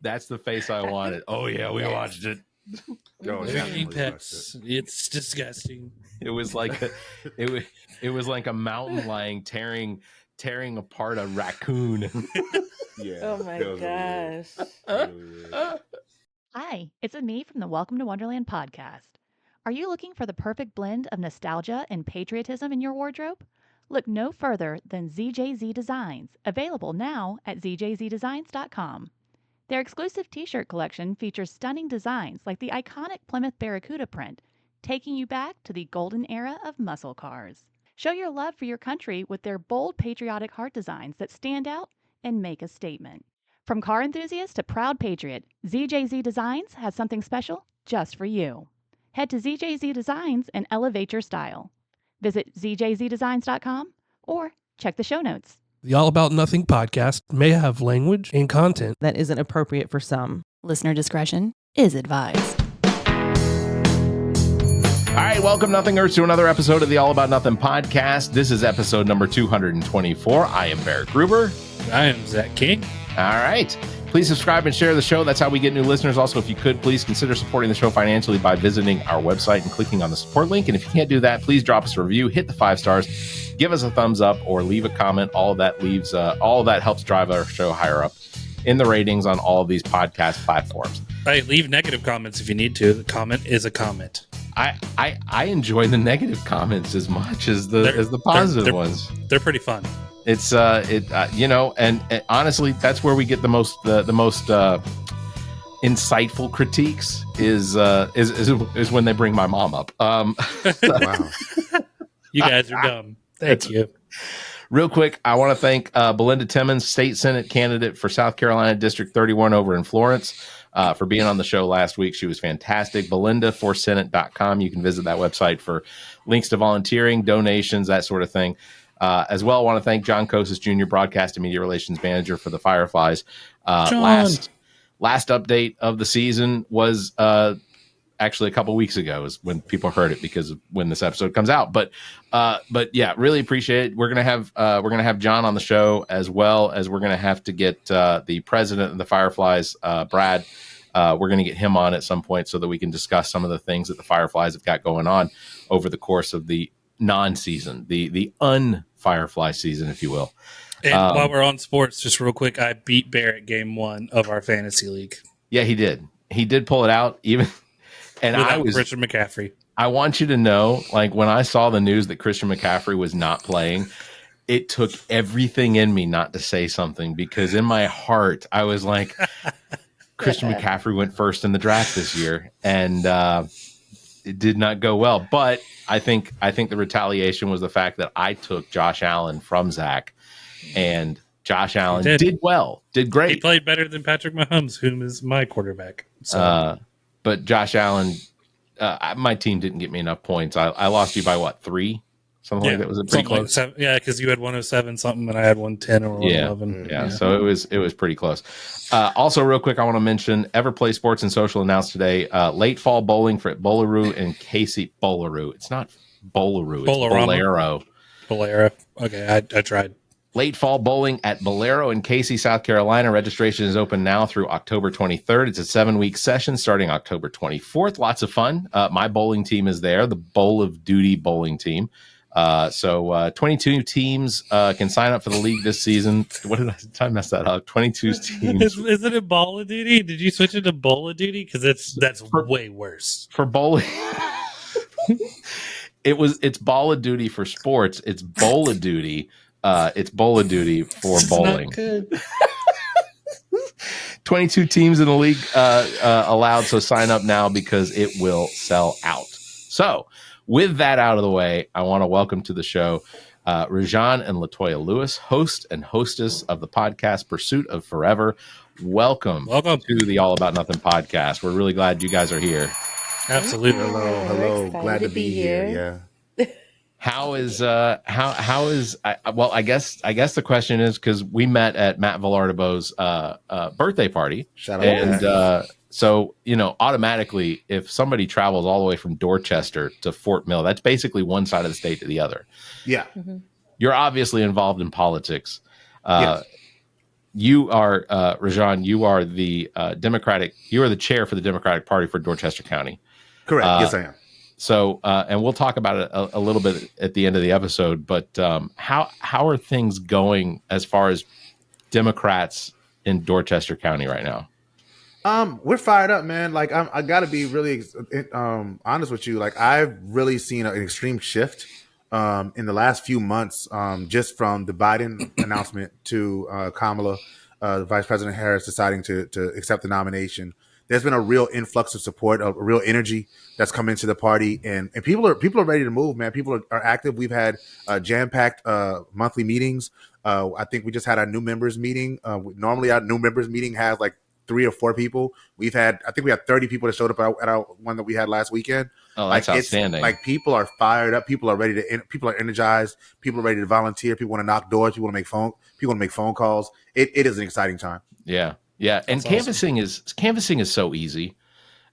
That's the face I wanted. Oh yeah, we watched it. Pets. It's disgusting. It was like it was like a mountain lion tearing apart a raccoon. Yeah. Oh my gosh. Really Hi, it's me from the Welcome to Wonderland podcast. Are you looking for the perfect blend of nostalgia and patriotism in your wardrobe? Look no further than ZJZ Designs, available now at zjzdesigns.com. Their exclusive t-shirt collection features stunning designs like the iconic Plymouth Barracuda print, taking you back to the golden era of muscle cars. Show your love for your country with their bold patriotic heart designs that stand out and make a statement. From car enthusiast to proud patriot, ZJZ Designs has something special just for you. Head to ZJZ Designs and elevate your style. Visit zjzdesigns.com or check the show notes. The All About Nothing podcast may have language and content That isn't appropriate for some. Listener discretion is advised. All right, welcome Nothingers to another episode of the All About Nothing podcast. This is episode number 224. I am Barrett Gruber. I am Zach King. All right. Please subscribe and share the show. That's how we get new listeners. Also, if you could, please consider supporting the show financially by visiting our website and clicking on the support link. And if you can't do that, please drop us a review, hit the 5 stars, give us a thumbs up, or leave a comment. All of that helps drive our show higher up in the ratings on all of these podcast platforms. Right, leave negative comments if you need to. The comment is a comment. I enjoy the negative comments as much as the positive ones. They're pretty fun. It's and honestly, that's where we get the most insightful critiques is when they bring my mom up. Wow. You guys are dumb. Thank you. Real quick, I want to thank Belinda Timmons, State Senate candidate for South Carolina District 31 over in Florence, for being on the show last week. She was fantastic. Belinda4senate.com. You can visit that website for links to volunteering, donations, that sort of thing. As well, I want to thank John Kosis Jr., Broadcast and Media Relations Manager for the Fireflies. Last update of the season was actually a couple weeks ago is when people heard it because of when this episode comes out. But yeah, really appreciate it. We're gonna have John on the show, as well as we're gonna have to get the president of the Fireflies, Brad. We're gonna get him on at some point so that we can discuss some of the things that the Fireflies have got going on over the course of the non-season, the un-Firefly season, if you will. And while we're on sports, just real quick, I beat Barrett game 1 of our fantasy league. Yeah, he did. He did pull it out, even. And without I was Christian McCaffrey. I want you to know, like, when I saw the news that Christian McCaffrey was not playing, it took everything in me not to say something, because in my heart, I was like, Christian McCaffrey went first in the draft this year, and it did not go well. But I think the retaliation was the fact that I took Josh Allen from Zach, and Josh Allen did well, did great. He played better than Patrick Mahomes, whom is my quarterback. So. But Josh Allen, my team didn't get me enough points. I lost you by what, 3? Something like that. Was it pretty close? Like because you had 107 something and I had 110 or 111. Yeah. So it was pretty close. Also, real quick, I want to mention Everplay Sports and Social announced today late fall bowling for Bolero and Casey. Bolero. It's not Bolero. It's Bolero. Bolero. Okay, I tried. Late fall bowling at Bolero in Casey, South Carolina. Registration is open now through October 23rd. It's a 7-week session starting October 24th. Lots of fun. My bowling team is there, the Bowl of Duty bowling team. So 22 teams can sign up for the league this season. What did I mess that up? 22 teams. Is it a Bowl of Duty? Did you switch it to Bowl of Duty? Because that's way worse. For bowling. It's Ball of Duty for sports. It's Bowl of Duty. It's Bowl of Duty for bowling. Not good. 22 teams in the league allowed, so sign up now because it will sell out. So, with that out of the way, I want to welcome to the show ReZsaun and Latoya Lewis, host and hostess of the podcast Pursuit of Forever. Welcome to the All About Nothing podcast. We're really glad you guys are here. Absolutely. Hello. Glad to be here. Yeah. How is well, I guess the question is, because we met at Matt Villardobo's birthday party. Shout out. And so, automatically, if somebody travels all the way from Dorchester to Fort Mill, that's basically one side of the state to the other. Yeah. Mm-hmm. You're obviously involved in politics. Yes. you are ReZsaun. You are the You are the chair for the Democratic Party for Dorchester County. Correct. Yes, I am. So, and we'll talk about it a little bit at the end of the episode. But how are things going as far as Democrats in Dorchester County right now? We're fired up, man. Like I gotta be really honest with you. Like I've really seen an extreme shift in the last few months, just from the Biden announcement to Kamala, Vice President Harris deciding to accept the nomination. There's been a real influx of support, a real energy that's come into the party, and people are ready to move, man. People are active. We've had jam-packed monthly meetings. I think we just had our new members meeting. Normally, our new members meeting has like 3 or 4 people. I think we had 30 people that showed up at our one that we had last weekend. Oh, that's like, outstanding. Like people are fired up. People are ready to. People are energized. People are ready to volunteer. People want to knock doors. People want to make phone calls. It is an exciting time. Yeah. And That's canvassing is so easy.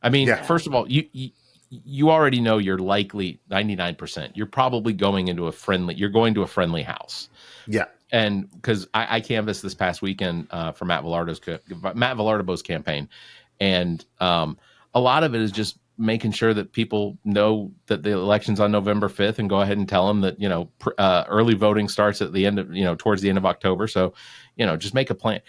I mean, first of all, you already know you're likely 99%. You're probably going to a friendly house. Yeah. And because I canvassed this past weekend for Matt Villardo's campaign, and a lot of it is just making sure that people know that the election's on November 5th, and go ahead and tell them that early voting starts at the end of towards the end of October. So just make a plan.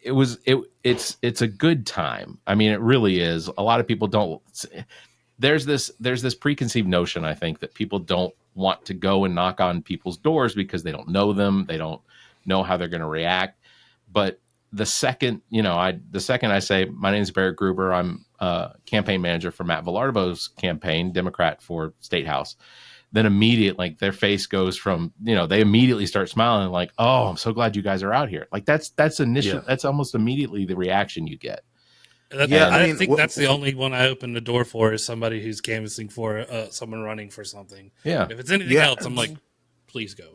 It's a good time. I mean, it really is. A lot of people don't. There's this preconceived notion, I think, that people don't want to go and knock on people's doors because they don't know them. They don't know how they're going to react. But the second I say, my name is Barrett Gruber, I'm campaign manager for Matt Villardo's campaign, Democrat for State House, then immediately, like, their face goes from, they immediately start smiling, like, oh, I'm so glad you guys are out here. Like that's almost immediately the reaction you get. I think that's the only one I open the door for, is somebody who's canvassing for someone running for something. Yeah. If it's anything else, I'm like, please go away.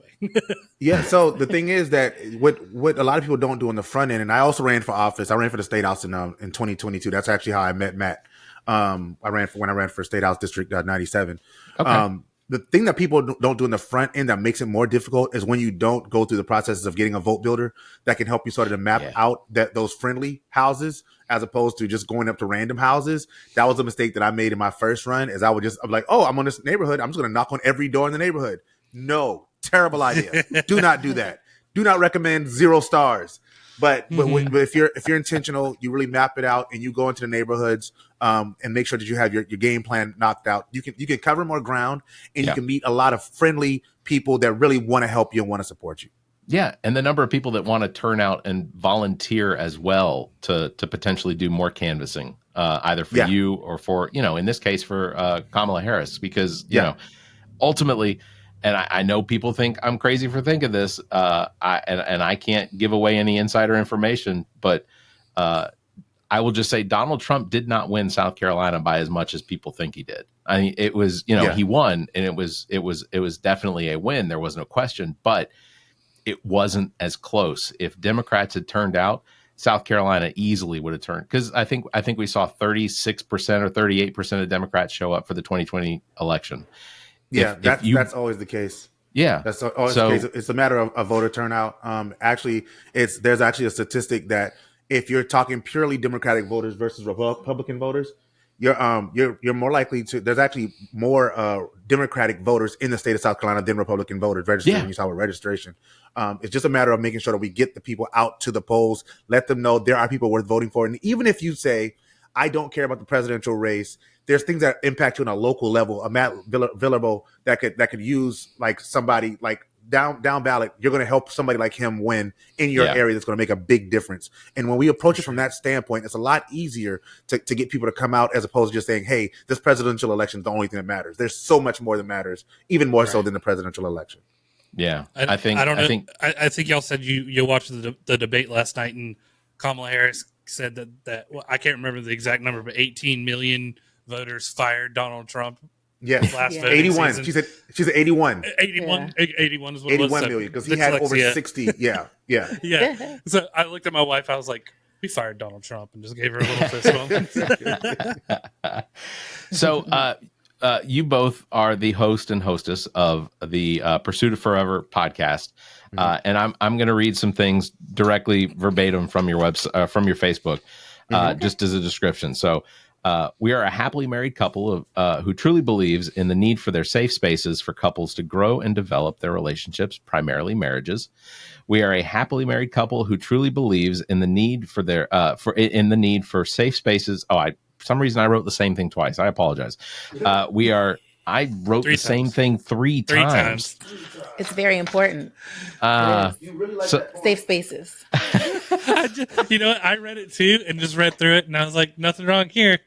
Yeah. So the thing is that what a lot of people don't do on the front end, and I also ran for office. I ran for the State House in 2022. That's actually how I met Matt. When I ran for State House District 97. Okay. The thing that people don't do in the front end that makes it more difficult is when you don't go through the processes of getting a vote builder that can help you sort of map out those friendly houses, as opposed to just going up to random houses. That was a mistake that I made in my first run. Is I'm like, oh, I'm on this neighborhood, I'm just going to knock on every door in the neighborhood. No, terrible idea. Do not do that. Do not recommend 0 stars. But if you're intentional, you really map it out and you go into the neighborhoods and make sure that you have your game plan knocked out. You can cover more ground, and you can meet a lot of friendly people that really want to help you and want to support you. Yeah, and the number of people that want to turn out and volunteer as well to potentially do more canvassing, either for you or for, in this case for Kamala Harris, because ultimately. And I know people think I'm crazy for thinking this, I can't give away any insider information, but I will just say Donald Trump did not win South Carolina by as much as people think he did. I mean, it was, he won, and it was definitely a win. There was no question, but it wasn't as close. If Democrats had turned out, South Carolina easily would have turned, because I think we saw 36% or 38% of Democrats show up for the 2020 election. Yeah, that's always the case. Yeah, that's always the case. It's a matter of voter turnout. Actually, there's actually a statistic that if you're talking purely Democratic voters versus Republican voters, you're more likely to. There's actually more Democratic voters in the state of South Carolina than Republican voters registered. When you saw with registration, it's just a matter of making sure that we get the people out to the polls, let them know there are people worth voting for, and even if you say, I don't care about the presidential race, there's things that impact you on a local level. A Matt Villardo that could use, like, somebody like down ballot. You're going to help somebody like him win in your area. That's going to make a big difference. And when we approach it from that standpoint, it's a lot easier to get people to come out, as opposed to just saying, hey, this presidential election is the only thing that matters. There's so much more that matters, even more so than the presidential election. Yeah, I think y'all said you watched the debate last night, and Kamala Harris said that I can't remember the exact number, but 18 million voters fired Donald Trump. Yes, last 81. Season. She said 81. 81. 81 is what 81 it was. million, because he had over 60. Yeah. So I looked at my wife. I was like, "We fired Donald Trump," and just gave her a little fist bump. So, you both are the host and hostess of the Pursuit of Forever podcast, and I'm going to read some things directly verbatim from your from your Facebook, just as a description. So, we are a happily married couple who truly believes in the need for their safe spaces for couples to grow and develop their relationships, primarily marriages. We are a happily married couple who truly believes in the need for safe spaces. For some reason I wrote the same thing twice. I apologize. I wrote the same thing three times. It's very important. You really like that? Safe spaces. I read it too and just read through it, and I was like, nothing wrong here.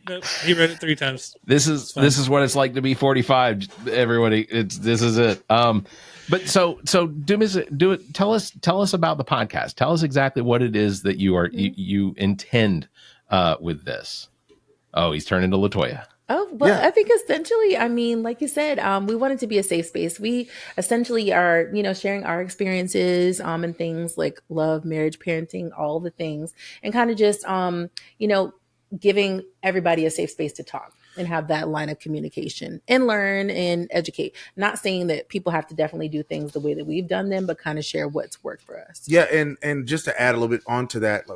Nope, he read it 3 times. This is what it's like to be 45. Everybody, this is it. But so do it. Tell us about the podcast. Tell us exactly what it is that you intend with this. Oh, he's turning to Latoya. Oh, well, yeah. I think essentially, like you said, we want it to be a safe space. We essentially are, sharing our experiences and things like love, marriage, parenting, all the things, and kind of just, giving everybody a safe space to talk and have that line of communication and learn and educate. Not saying that people have to definitely do things the way that we've done them, but kind of share what's worked for us. Yeah. And just to add a little bit onto that,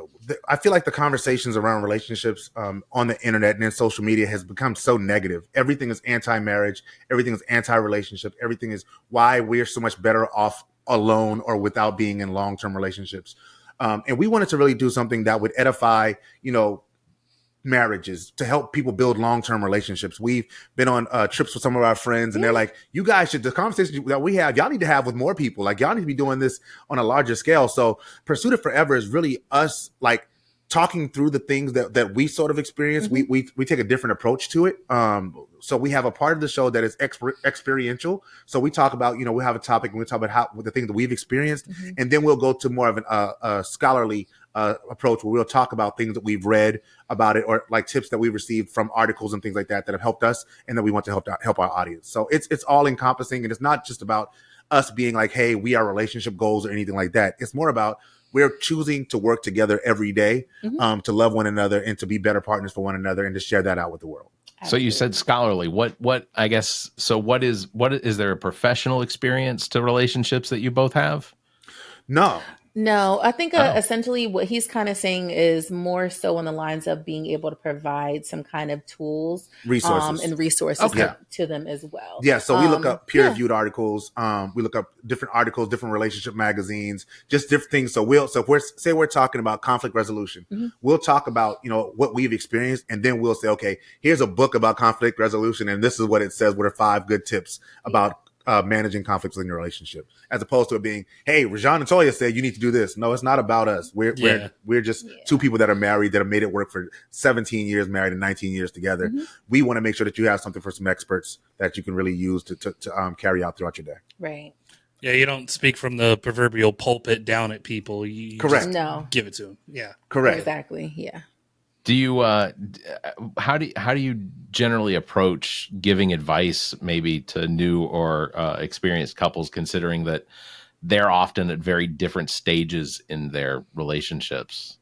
I feel like the conversations around relationships on the internet and in social media has become so negative. Everything is anti-marriage. Everything is anti-relationship. Everything is why we're so much better off alone or without being in long-term relationships. And we wanted to really do something that would edify, marriages, to help people build long-term relationships. We've been on trips with some of our friends, and they're like, you guys should, the conversation that we have, y'all need to have with more people. Like, y'all need to be doing this on a larger scale. So Pursuit of Forever is really us like talking through the things that we sort of experience. We take a different approach to it. So we have a part of the show that is experiential. So we talk about, we'll have a topic and we'll talk about the things that we've experienced. And then we'll go to more of a scholarly approach where we'll talk about things that we've read about it, or like tips that we received from articles and things like that have helped us and that we want to help our audience. So it's all encompassing, and it's not just about us being like, hey, we are relationship goals or anything like that. It's more about we're choosing to work together every day, to love one another and to be better partners for one another and to share that out with the world. So you said scholarly. What is there a professional experience to relationships that you both have? No, I think essentially what he's kind of saying is more so on the lines of being able to provide some kind of tools, resources to them as well. Yeah. So we look up peer-reviewed articles. We look up different articles, different relationship magazines, just different things. So if we're talking about conflict resolution, we'll talk about, what we've experienced, and then we'll say, okay, here's a book about conflict resolution, and this is what it says. What are 5 good tips about managing conflicts in your relationship, as opposed to it being, hey, ReZsaun and Latoya said you need to do this. No, it's not about us. We're just 2 people that are married, that have made it work for 17 years married and 19 years together. We want to make sure that you have something for some experts that you can really use to carry out throughout your day. Right. Yeah, you don't speak from the proverbial pulpit down at people. You Correct. No. Give it to them. Yeah. Correct. Exactly. Yeah. Do you how do you generally approach giving advice maybe to new or experienced couples, considering that they're often at very different stages in their relationships?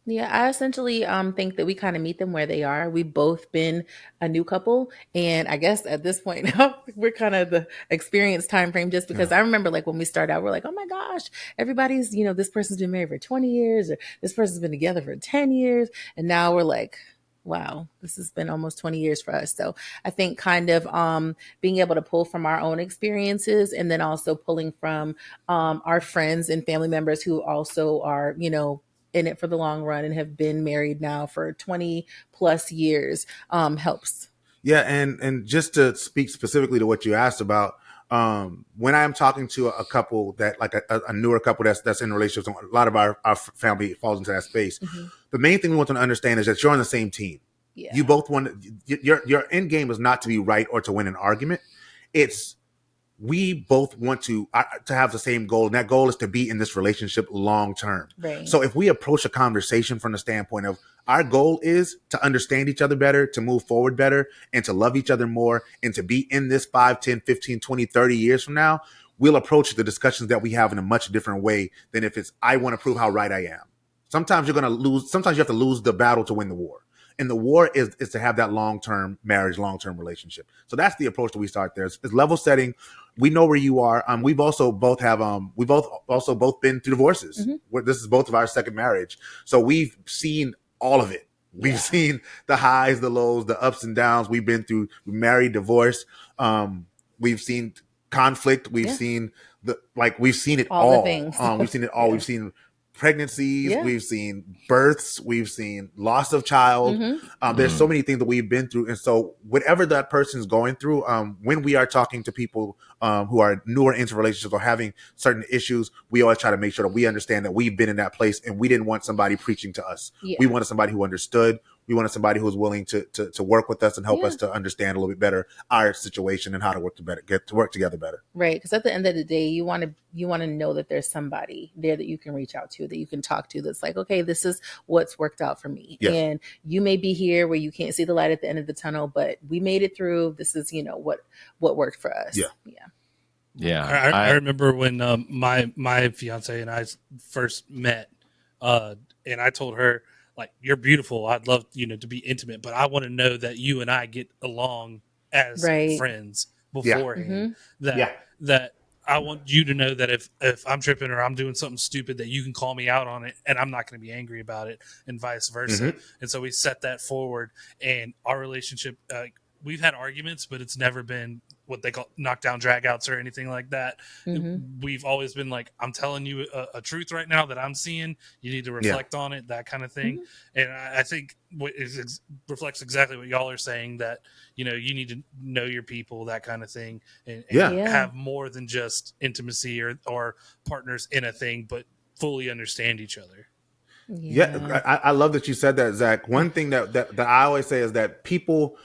Yeah, I essentially think that we kind of meet them where they are. We've both been a new couple, and I guess at this point now we're kind of the experienced time frame, just because I remember like when we started out, we're like, oh my gosh, everybody's, this person's been married for 20 years, or this person's been together for 10 years. And now we're like, wow, this has been almost 20 years for us. So I think kind of being able to pull from our own experiences, and then also pulling from our friends and family members who also are, in it for the long run and have been married now for 20 plus years helps. Yeah. And just to speak specifically to what you asked about, when I'm talking to a couple that like a newer couple that's in relationships, a lot of our family falls into that space. The main thing we want them to understand is that you're on the same team. Yeah. You both your end game is not to be right or to win an argument. We both want to have the same goal, and that goal is to be in this relationship long term. Right. So if we approach a conversation from the standpoint of our goal is to understand each other better, to move forward better, and to love each other more, and to be in this 5, 10, 15, 20, 30 years from now, we'll approach the discussions that we have in a much different way than if it's, I want to prove how right I am. Sometimes you're going to lose. Sometimes you have to lose the battle to win the war. And the war is to have that long-term marriage, long-term relationship. So that's the approach that we start there. It's level setting. We know where you are. We've also both been through divorces. This is both of our second marriage. So we've seen all of it. We've seen the highs, the lows, the ups and downs. We've been through married, divorce. We've seen conflict. We've seen we've seen it all. The things. We've seen it all. We've seen pregnancies. We've seen births. We've seen loss of child. There's so many things that we've been through. And so whatever that person's going through, when we are talking to people who are newer into relationships or having certain issues, we always try to make sure that we understand that we've been in that place and we didn't want somebody preaching to us. We wanted somebody who understood. We wanted somebody who was willing to work with us and help us to understand a little bit better our situation and how to work together better. Right, because at the end of the day, you want to know that there's somebody there that you can reach out to, that you can talk to. That's like, okay, this is what's worked out for me, and you may be here where you can't see the light at the end of the tunnel, but we made it through. This is what worked for us. I remember when my fiance and I first met, and I told her, like, you're beautiful. I'd love, to be intimate, but I want to know that you and I get along as friends beforehand. That I want you to know that if I'm tripping or I'm doing something stupid, that you can call me out on it and I'm not going to be angry about it, and vice versa. And so we set that forward, and our relationship, we've had arguments, but it's never been what they call knockdown dragouts or anything like that. We've always been like, I'm telling you a truth right now that I'm seeing. You need to reflect on it, that kind of thing. And I think what reflects exactly what y'all are saying, that, you need to know your people, that kind of thing, and have more than just intimacy or partners in a thing, but fully understand each other. I love that you said that, Zach. One thing that I always say is that people,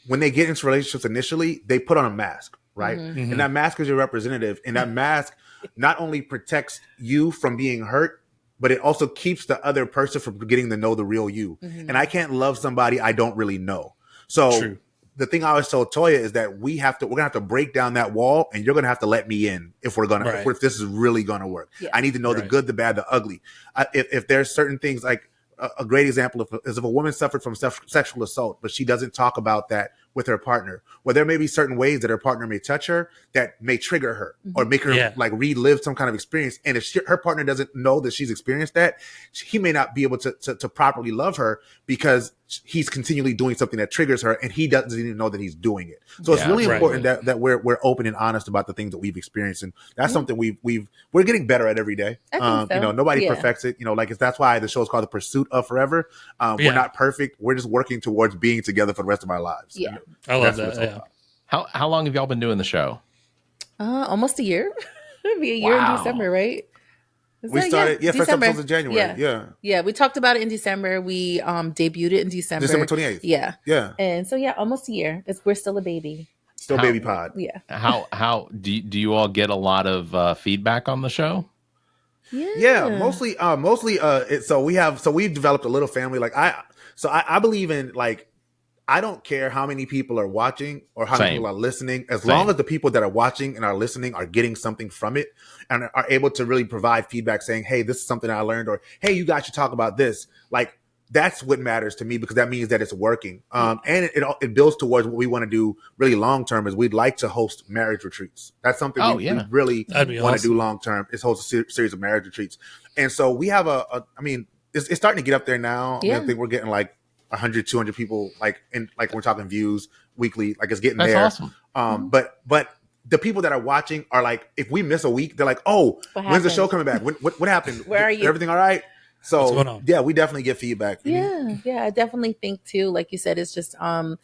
when they get into relationships initially, they put on a mask, right? And that mask is your representative. And that mask not only protects you from being hurt, but it also keeps the other person from getting to know the real you. And I can't love somebody I don't really know. So the thing I always tell Toya is that we're gonna have to break down that wall, and you're gonna have to let me in if if this is really gonna work. I need to know the good, the bad, the ugly. If there's certain things, like a great example is if a woman suffered from sexual assault, but she doesn't talk about that with her partner. Well, there may be certain ways that her partner may touch her that may trigger her or make her relive some kind of experience. And if her partner doesn't know that she's experienced that, he may not be able to properly love her because he's continually doing something that triggers her, and he doesn't even know that he's doing it. So it's really important that we're open and honest about the things that we've experienced, and that's something we're getting better at every day. I think so. Nobody perfects it. That's why the show is called The Pursuit of Forever. We're not perfect. We're just working towards being together for the rest of our lives. I love that. How long have y'all been doing the show? Almost a year. It'll be a year in December, right? We started, first episode of January. Yeah, we talked about it in December. We debuted it in December 28th. Yeah. And so almost a year. We're still a baby. Still baby pod. Yeah. How do you all get a lot of feedback on the show? Mostly. We've developed a little family. I believe in, I don't care how many people are watching or how many people are listening, as long as the people that are watching and are listening are getting something from it and are able to really provide feedback saying, hey, this is something I learned, or hey, you guys should talk about this. That's what matters to me, because that means that it's working. And it builds towards what we want to do really long term, is we'd like to host marriage retreats. That's something we really want to do long term, is host a series of marriage retreats. And so we have it's starting to get up there now. I think we're getting 100, 200 people, we're talking views weekly, it's getting there. That's awesome. But the people that are watching are if we miss a week, they're like, oh, when's the show coming back? What happened? Where are you? Everything all right? So we definitely get feedback. Yeah, I definitely think too, like you said, it's just providing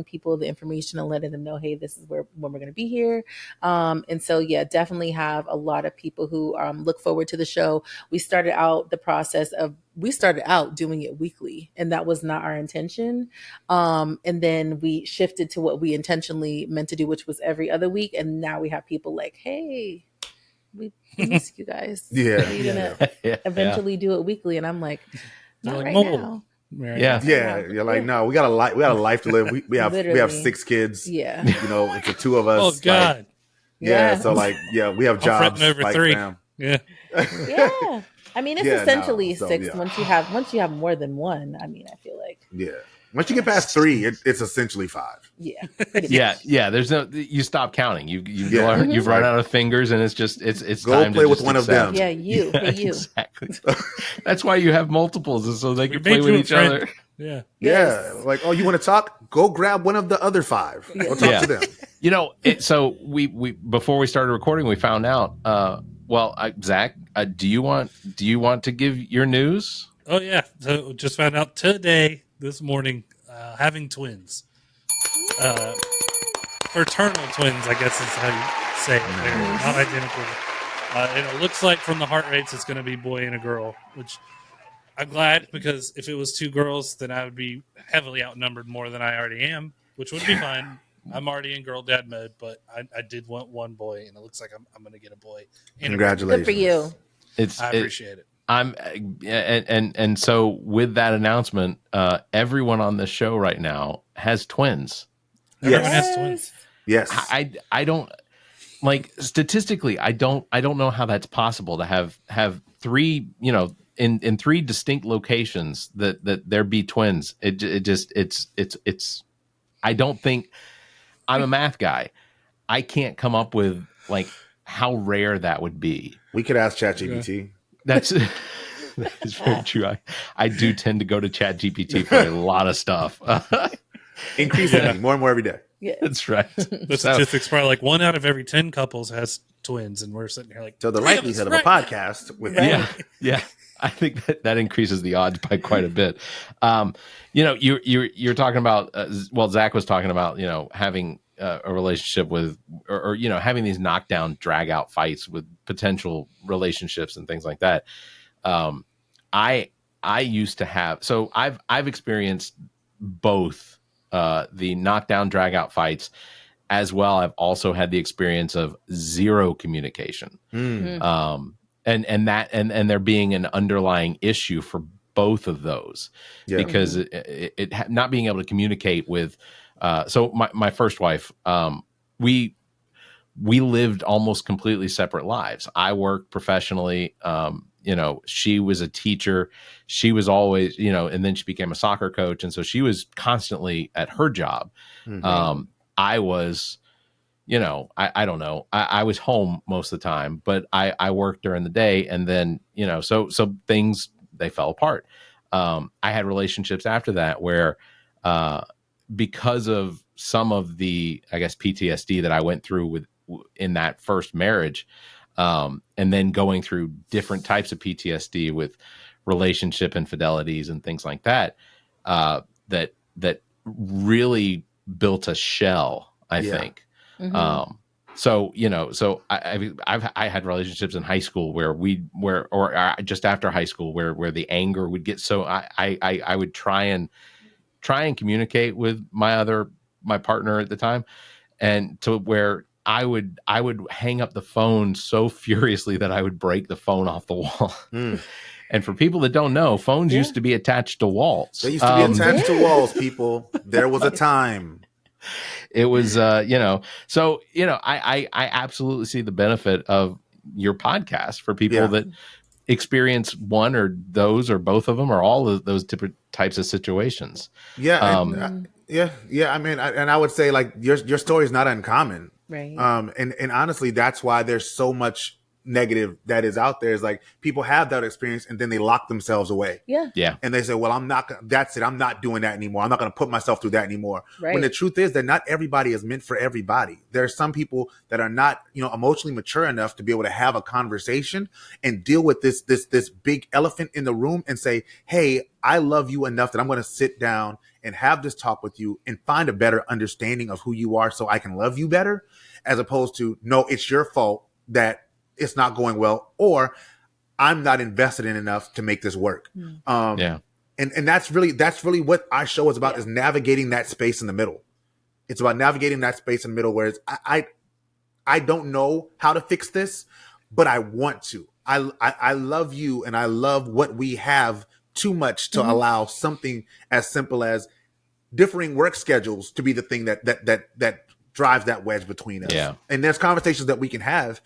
people the information and letting them know, hey, this is when we're going to be here. And so definitely have a lot of people who look forward to the show. We started out doing it weekly, and that was not our intention. And then we shifted to what we intentionally meant to do, which was every other week. And now we have people like, hey, we miss you guys. You're gonna eventually do it weekly, and I'm like, not right now. You're like, no, we got a life to live. We have 6 kids. It's the 2 of us. Oh God. So we have jobs. I'm over 3. Yeah. I mean, it's essentially six. Yeah. Once you have more than one, I mean, I feel like once you get past 3, it's essentially 5. Yeah. Yeah. There's no, you stop counting. You've run out of fingers, and it's Go time play to with just one accept. of them. Yeah, you. Exactly. That's why you have multiples, is so they can play with each other. Yeah. Yeah. Like, oh, you want to talk? Go grab one of the other 5. Go talk to them. So we before we started recording, we found out. Zach, do you want to give your news? Oh yeah. So just found out this morning, having twins, fraternal twins, I guess is how you say it. They're not identical. And it looks like from the heart rates, it's going to be boy and a girl, which I'm glad, because if it was 2 girls, then I would be heavily outnumbered more than I already am, which would be fine. I'm already in girl dad mode, but I did want one boy, and it looks like I'm going to get a boy. Congratulations. Good for you. I appreciate it. And so with that announcement, everyone on this show right now has twins. Everyone has twins. Yes. I don't, like, statistically, I don't know how that's possible to have 3, in 3 distinct locations that there be twins. It's I don't think, I'm a math guy. I can't come up with like how rare that would be. We could ask ChatGPT. That is very true. I do tend to go to ChatGPT for a lot of stuff. Increasingly, more and more every day. Yeah. That's right. The statistics probably like 1 out of every 10 couples has twins, and we're sitting here like, So the likelihood of a podcast with Yeah. I think that increases the odds by quite a bit. You're talking about, Zach was talking about, having a relationship with, or having these knockdown, drag out fights with potential relationships and things like that. I used to have, so I've experienced both the knockdown, drag out fights, as well. I've also had the experience of zero communication. And there being an underlying issue for both of those, because it not being able to communicate with. So my first wife, we lived almost completely separate lives. I worked professionally. She was a teacher. She was always, and then she became a soccer coach, and so she was constantly at her job. I was. I don't know. I was home most of the time, but I worked during the day, and then, so things, they fell apart. I had relationships after that where, because of some of the, I guess, PTSD that I went through in that first marriage, and then going through different types of PTSD with relationship infidelities and things like that, that really built a shell, I think. So I had relationships in high school or just after high school where the anger would get so I would try and communicate with my partner at the time, and to where I would hang up the phone so furiously that I would break the phone off the wall. And for people that don't know, phones used to be attached to walls. They used to be attached to walls, people. There was a time. It was, so, I absolutely see the benefit of your podcast for people that experience one or those or both of them or all of those different types of situations. Yeah. I mean, I would say, like, your story is not uncommon. Right. And honestly, that's why there's so much negative that is out there, is like people have that experience and then they lock themselves away. Yeah. And they say, well, that's it. I'm not doing that anymore. I'm not going to put myself through that anymore. Right. When the truth is that not everybody is meant for everybody. There are some people that are not, emotionally mature enough to be able to have a conversation and deal with this big elephant in the room and say, hey, I love you enough that I'm going to sit down and have this talk with you and find a better understanding of who you are so I can love you better, as opposed to, no, it's your fault that it's not going well, or I'm not invested in enough to make this work. And that's really what our show is about, is navigating that space in the middle. It's about navigating that space in the middle where it's, I don't know how to fix this, but I want to. I love you and I love what we have too much to allow something as simple as differing work schedules to be the thing that drives that wedge between us. Yeah. And there's conversations that we can have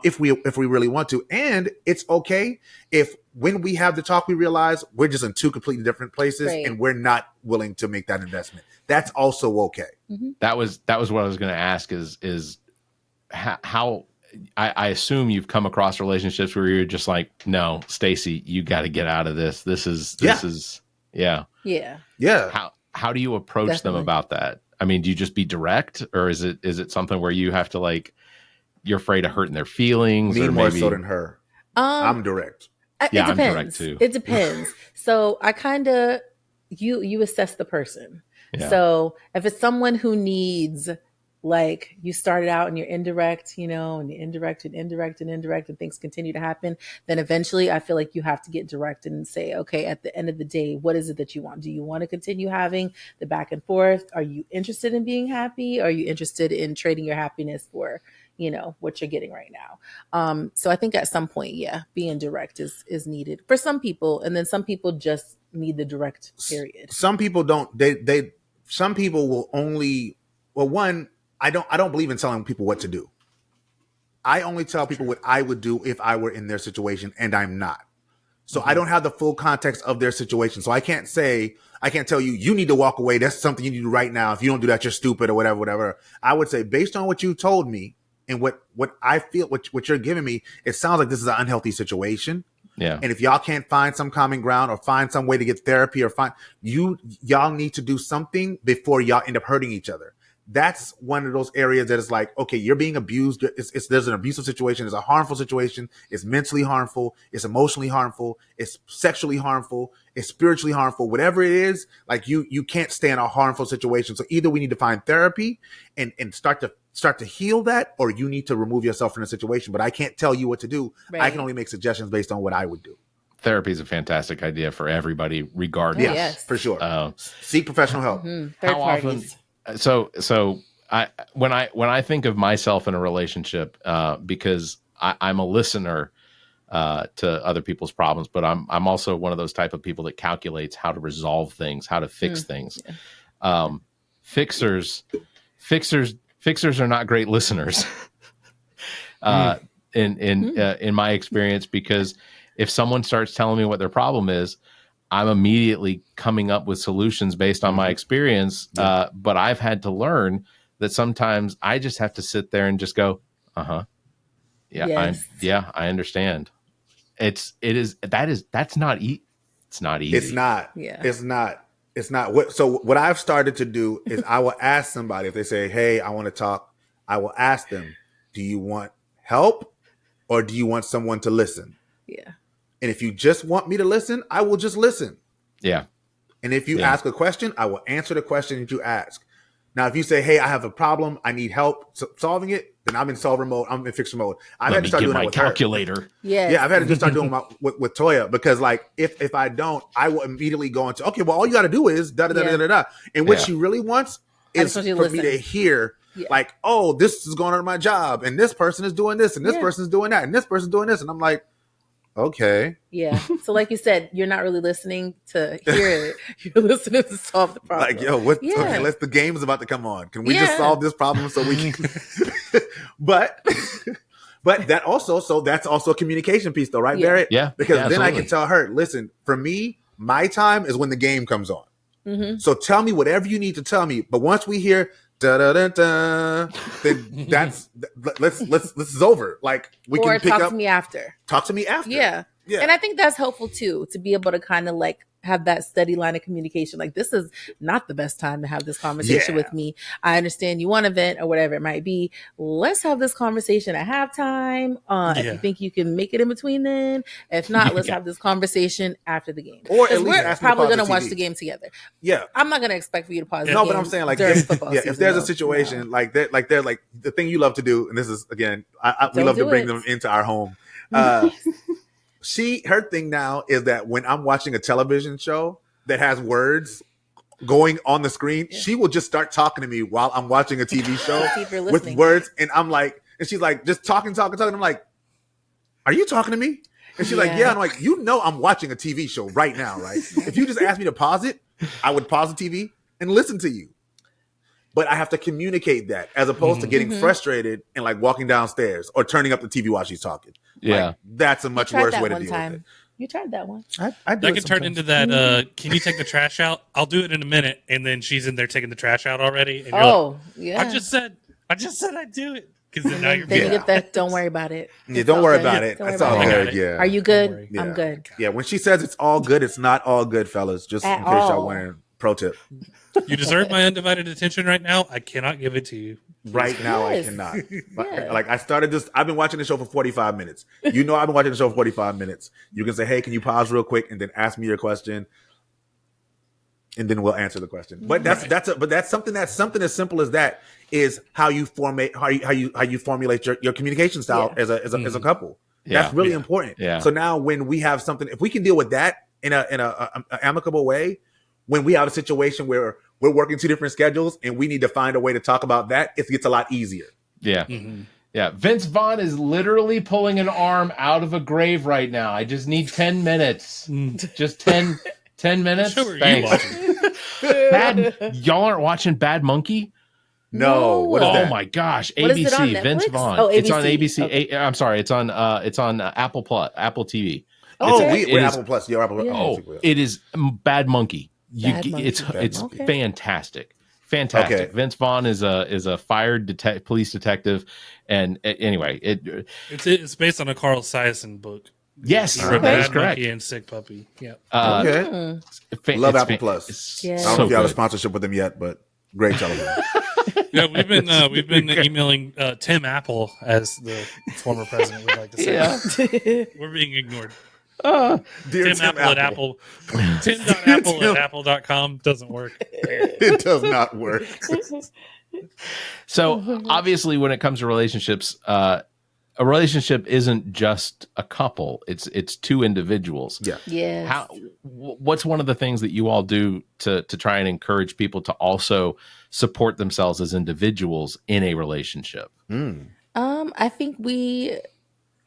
if we really want to. And it's okay if when we have the talk, we realize we're just in two completely different places and we're not willing to make that investment. That's also okay. Mm-hmm. That was what I was going to ask is how I assume you've come across relationships where you're just like, no, Stacy, you got to get out of this. This is Yeah. How do you approach them about that? I mean, do you just be direct, or is it something where you have to like, you're afraid of hurting their feelings? Me or more maybe... so than her. I'm direct. It depends. I'm direct too. It depends. So I kind of, you assess the person. Yeah. So if it's someone who needs, like, you started out and you're indirect, and you're indirect and things continue to happen, then eventually I feel like you have to get direct and say, okay, at the end of the day, what is it that you want? Do you want to continue having the back and forth? Are you interested in being happy? Are you interested in trading your happiness for, what you're getting right now? So I think at some point, being direct is needed for some people. And then some people just need the direct period. Some people don't, some people will only, I don't believe in telling people what to do. I only tell people what I would do if I were in their situation, and I'm not. So I don't have the full context of their situation. So I can't tell you, you need to walk away. That's something you need to do right now. If you don't do that, you're stupid or whatever. I would say, based on what you told me and what I feel, what you're giving me, it sounds like this is an unhealthy situation. Yeah. And if y'all can't find some common ground or find some way to get therapy or y'all need to do something before y'all end up hurting each other. That's one of those areas that is like, okay, you're being abused. There's an abusive situation. There's a harmful situation. It's mentally harmful. It's emotionally harmful. It's sexually harmful. It's spiritually harmful. Whatever it is, like you can't stay in a harmful situation. So either we need to find therapy and start to heal that, or you need to remove yourself from the situation. But I can't tell you what to do. Right. I can only make suggestions based on what I would do. Therapy is a fantastic idea for everybody, regardless. Yes, for sure. Seek professional help. Third parties. So when I think of myself in a relationship, because I'm a listener to other people's problems, but I'm also one of those type of people that calculates how to resolve things, how to fix things. Yeah. Fixers are not great listeners. In my experience, because if someone starts telling me what their problem is, I'm immediately coming up with solutions based on my experience. But I've had to learn that sometimes I just have to sit there and just go, I understand. That's not easy. It's not easy. It's not. Yeah. It's not. So what I've started to do is I will ask somebody if they say, hey, I want to talk. I will ask them, do you want help or do you want someone to listen? Yeah. And if you just want me to listen, I will just listen. Yeah. And if you ask a question, I will answer the question that you ask. Now, if you say, hey, I have a problem, I need help solving it, then I'm in solver mode. I'm in fixer mode. I've had to start doing my calculator. Yeah, I've had to just start doing with Toya, because like if I don't, I will immediately go into, okay, well, all you got to do is da da da da da. And what she really wants is for me to hear, like, oh, this is going on in my job, and this person is doing this, and this person is doing that, and this person is doing this, and I'm like, okay. Yeah. So like you said, you're not really listening to hear it. You're listening to solve the problem. Like, yo, okay, the game is about to come on. Can we just solve this problem so we can But that also, so that's also a communication piece though, right, Barrett? Yeah. Because then I can tell her, listen, for me, my time is when the game comes on. Mm-hmm. So tell me whatever you need to tell me. But once we hear da da da da, then this is over. Like we can pick up. Talk to me after. Talk to me after. Yeah. And I think that's helpful too, to be able to kind of like have that steady line of communication. Like, this is not the best time to have this conversation with me. I understand you want to vent or whatever it might be. Let's have this conversation at halftime. If you think you can make it in between then. If not, let's have this conversation after the game. Or at least we're probably going to watch the game together. Yeah. I'm not going to expect for you to pause the game. No, but I'm saying like, if there's a situation like that, like they're like the thing you love to do, and this is, again, we love to bring them into our home. Her thing now is that when I'm watching a television show that has words going on the screen, she will just start talking to me while I'm watching a TV show with words. And I'm like, and she's like, just talking. I'm like, are you talking to me? And she's like, yeah. I'm like, I'm watching a TV show right now, right? If you just asked me to pause it, I would pause the TV and listen to you. but I have to communicate that as opposed to getting frustrated and like walking downstairs or turning up the TV while she's talking. Yeah. Like, that's a much worse way to deal with it. You tried that one. I do that could turn into that. Can you take the trash out? I'll do it in a minute, and then she's in there taking the trash out already. And you're yeah. I just said I'd do it because now you're. Then you get that. Don't worry about it. Yeah, don't worry about it. That's all good. Yeah. Are you good? I'm good. Yeah. When she says it's all good, it's not all good, fellas. Just in case y'all wondering. Pro tip. You deserve my undivided attention right now. I cannot give it to you. Right now, I cannot. Like I started this. I've been watching the show for 45 minutes. I've been watching the show for 45 minutes. You can say, "Hey, can you pause real quick and then ask me your question?" And then we'll answer the question. But that's something as simple as that is how you formulate your communication style as a couple. Yeah. That's really important. Yeah. So now when we have something, if we can deal with that in a amicable way, when we have a situation where we're working two different schedules and we need to find a way to talk about that, it gets a lot easier. Yeah. Mm-hmm. Yeah. Vince Vaughn is literally pulling an arm out of a grave right now. I just need 10 minutes. Just 10 minutes. What show are you watching? Y'all aren't watching Bad Monkey? No. What is that? Oh my gosh. What ABC. is it on Vince Netflix? Vaughn. Oh, ABC. It's on ABC. Okay. I'm sorry. It's on Apple TV. We're Apple Plus. You're Apple. Yeah. Oh, it is Bad Monkey. It's Okay. fantastic. Fantastic. Okay. Vince Vaughn is a fired police detective, and anyway, It's based on a Carl Sison book. yes, He wrote that is Bad correct. Monkey and Sick Puppy. Yeah. Okay. Love Apple Plus. I don't know if you have a sponsorship with them yet, but great television. Yeah, we've been emailing Tim Apple, as the former president would like to say. Yeah. We're being ignored. Dear Tim Apple at Apple. Tim.apple at apple.com doesn't work. It does not work. So obviously, when it comes to relationships, a relationship isn't just a couple; it's two individuals. Yeah. Yes. What's one of the things that you all do to try and encourage people to also support themselves as individuals in a relationship? I think we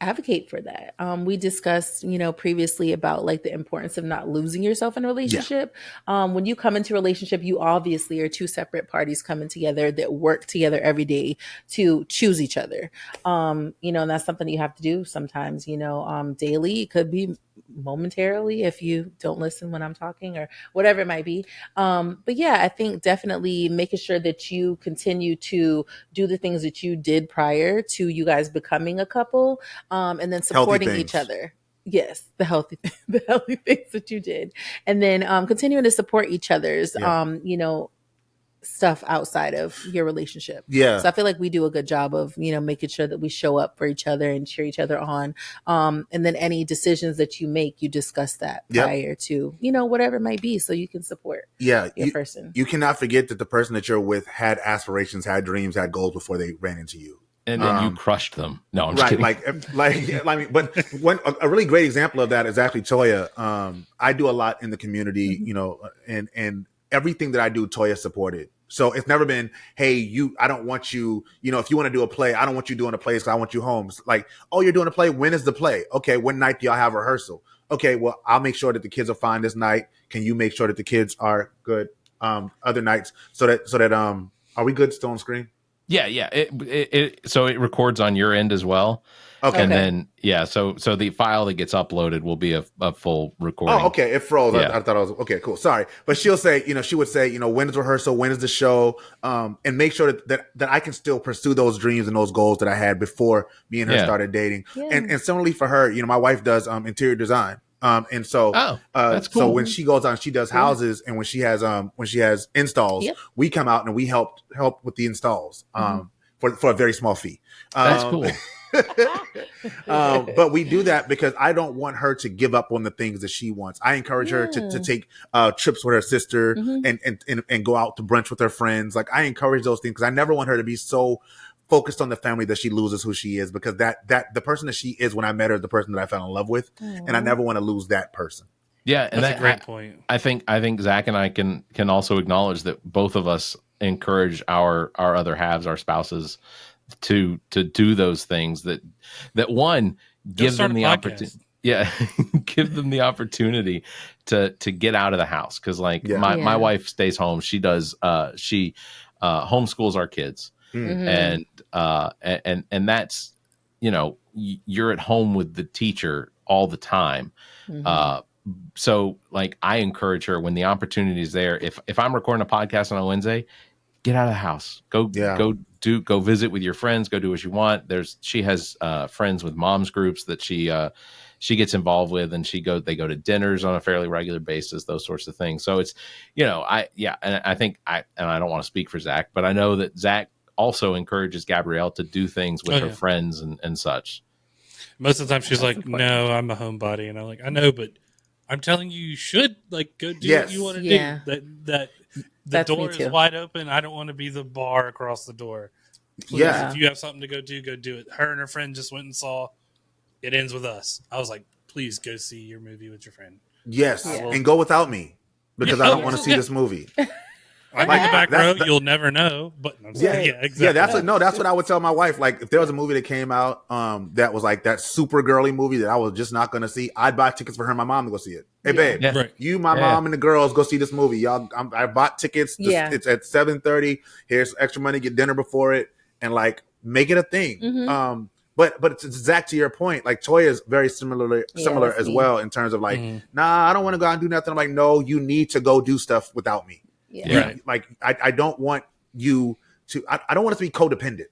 advocate for that. We discussed, previously about like the importance of not losing yourself in a relationship. When you come into a relationship, you obviously are two separate parties coming together that work together every day to choose each other. And that's something you have to do sometimes, daily. It could be momentarily if you don't listen when I'm talking or whatever it might be. But yeah, I think definitely making sure that you continue to do the things that you did prior to you guys becoming a couple, and then supporting each other. Yes, the healthy things that you did, and then continuing to support each other's, stuff outside of your relationship. Yeah. So I feel like we do a good job of, making sure that we show up for each other and cheer each other on. And then any decisions that you make, you discuss that prior to, whatever it might be, so you can support your person. You cannot forget that the person that you're with had aspirations, had dreams, had goals before they ran into you. And then you crushed them. No, I'm just kidding. But a really great example of that is actually Toya. I do a lot in the community, and everything that I do, Toya supported. So it's never been, hey, I don't want you, if you want to do a play, I don't want you doing a play because I want you home. It's like, oh, you're doing a play. When is the play? Okay. What night do y'all have rehearsal? Okay. Well, I'll make sure that the kids are fine this night. Can you make sure that the kids are good other nights so that are we good still on screen? Yeah. So it records on your end as well. Okay. And then, so the file that gets uploaded will be a full recording. Oh, okay. It froze. Yeah. I thought I was okay. Cool. Sorry, but she'll say, she would say, when is rehearsal? When is the show? And make sure that I can still pursue those dreams and those goals that I had before me and her started dating. Yeah. And similarly for her, my wife does interior design. And so, that's cool. So when she goes on, she does houses, and when she has installs, we come out and we help with the installs, for a very small fee. That's cool. But we do that because I don't want her to give up on the things that she wants. I encourage her to take trips with her sister and go out to brunch with her friends. Like, I encourage those things because I never want her to be so focused on the family that she loses who she is, because that the person that she is when I met her is the person that I fell in love with. And I never want to lose that person. Yeah, and that's a great point. I think Zach and I can also acknowledge that both of us encourage our other halves, our spouses, to do those things that one, give them the opportunity. Yeah, give them the opportunity to get out of the house, because my wife stays home. She does homeschools our kids. And that's, you're at home with the teacher all the time. So like I encourage her when the opportunity is there, if I'm recording a podcast on a Wednesday, get out of the house, go visit with your friends, go do what you want. She has friends with moms groups that she gets involved with, and they go to dinners on a fairly regular basis, those sorts of things. So it's, and I think I don't want to speak for Zach, but I know that Zach also encourages Gabrielle to do things with her friends and such. Most of the time she's like, no, I'm a homebody. And I'm like, I know, but I'm telling you, you should like go do what you want to do. The door is wide open. I don't want to be the bar across the door. Please, if you have something to go do it. Her and her friend just went and saw It Ends With Us. I was like, please go see your movie with your friend. Yes. And go without me because I don't want to see this movie. I'm in the back row. You'll never know. But I'm saying, exactly. Yeah, that's what I would tell my wife. Like, if there was a movie that came out that was like that super girly movie that I was just not going to see, I'd buy tickets for her and my mom to go see it. Hey, babe, you, my mom, and the girls go see this movie. Y'all, I bought tickets. It's at 7:30. Here's extra money. Get dinner before it, and like make it a thing. But it's Zach, to your point, like Toya is very similar as well in terms of like, nah, I don't want to go out and do nothing. I'm like, no, you need to go do stuff without me. Like I don't want you to. I don't want us to be codependent.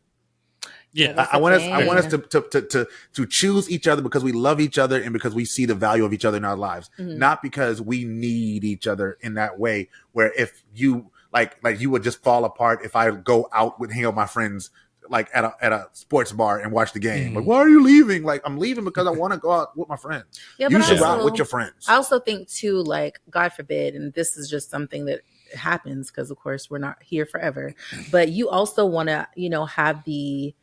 I want us to choose each other because we love each other and because we see the value of each other in our lives, not because we need each other in that way. Where if you like you would just fall apart if I go out with hang out with my friends like at a sports bar and watch the game. Like, why are you leaving? Like, I'm leaving because I want to go out with my friends. You should go out with your friends. I also think too, like, God forbid, and this is just something that happens because of course we're not here forever, but you also want to have the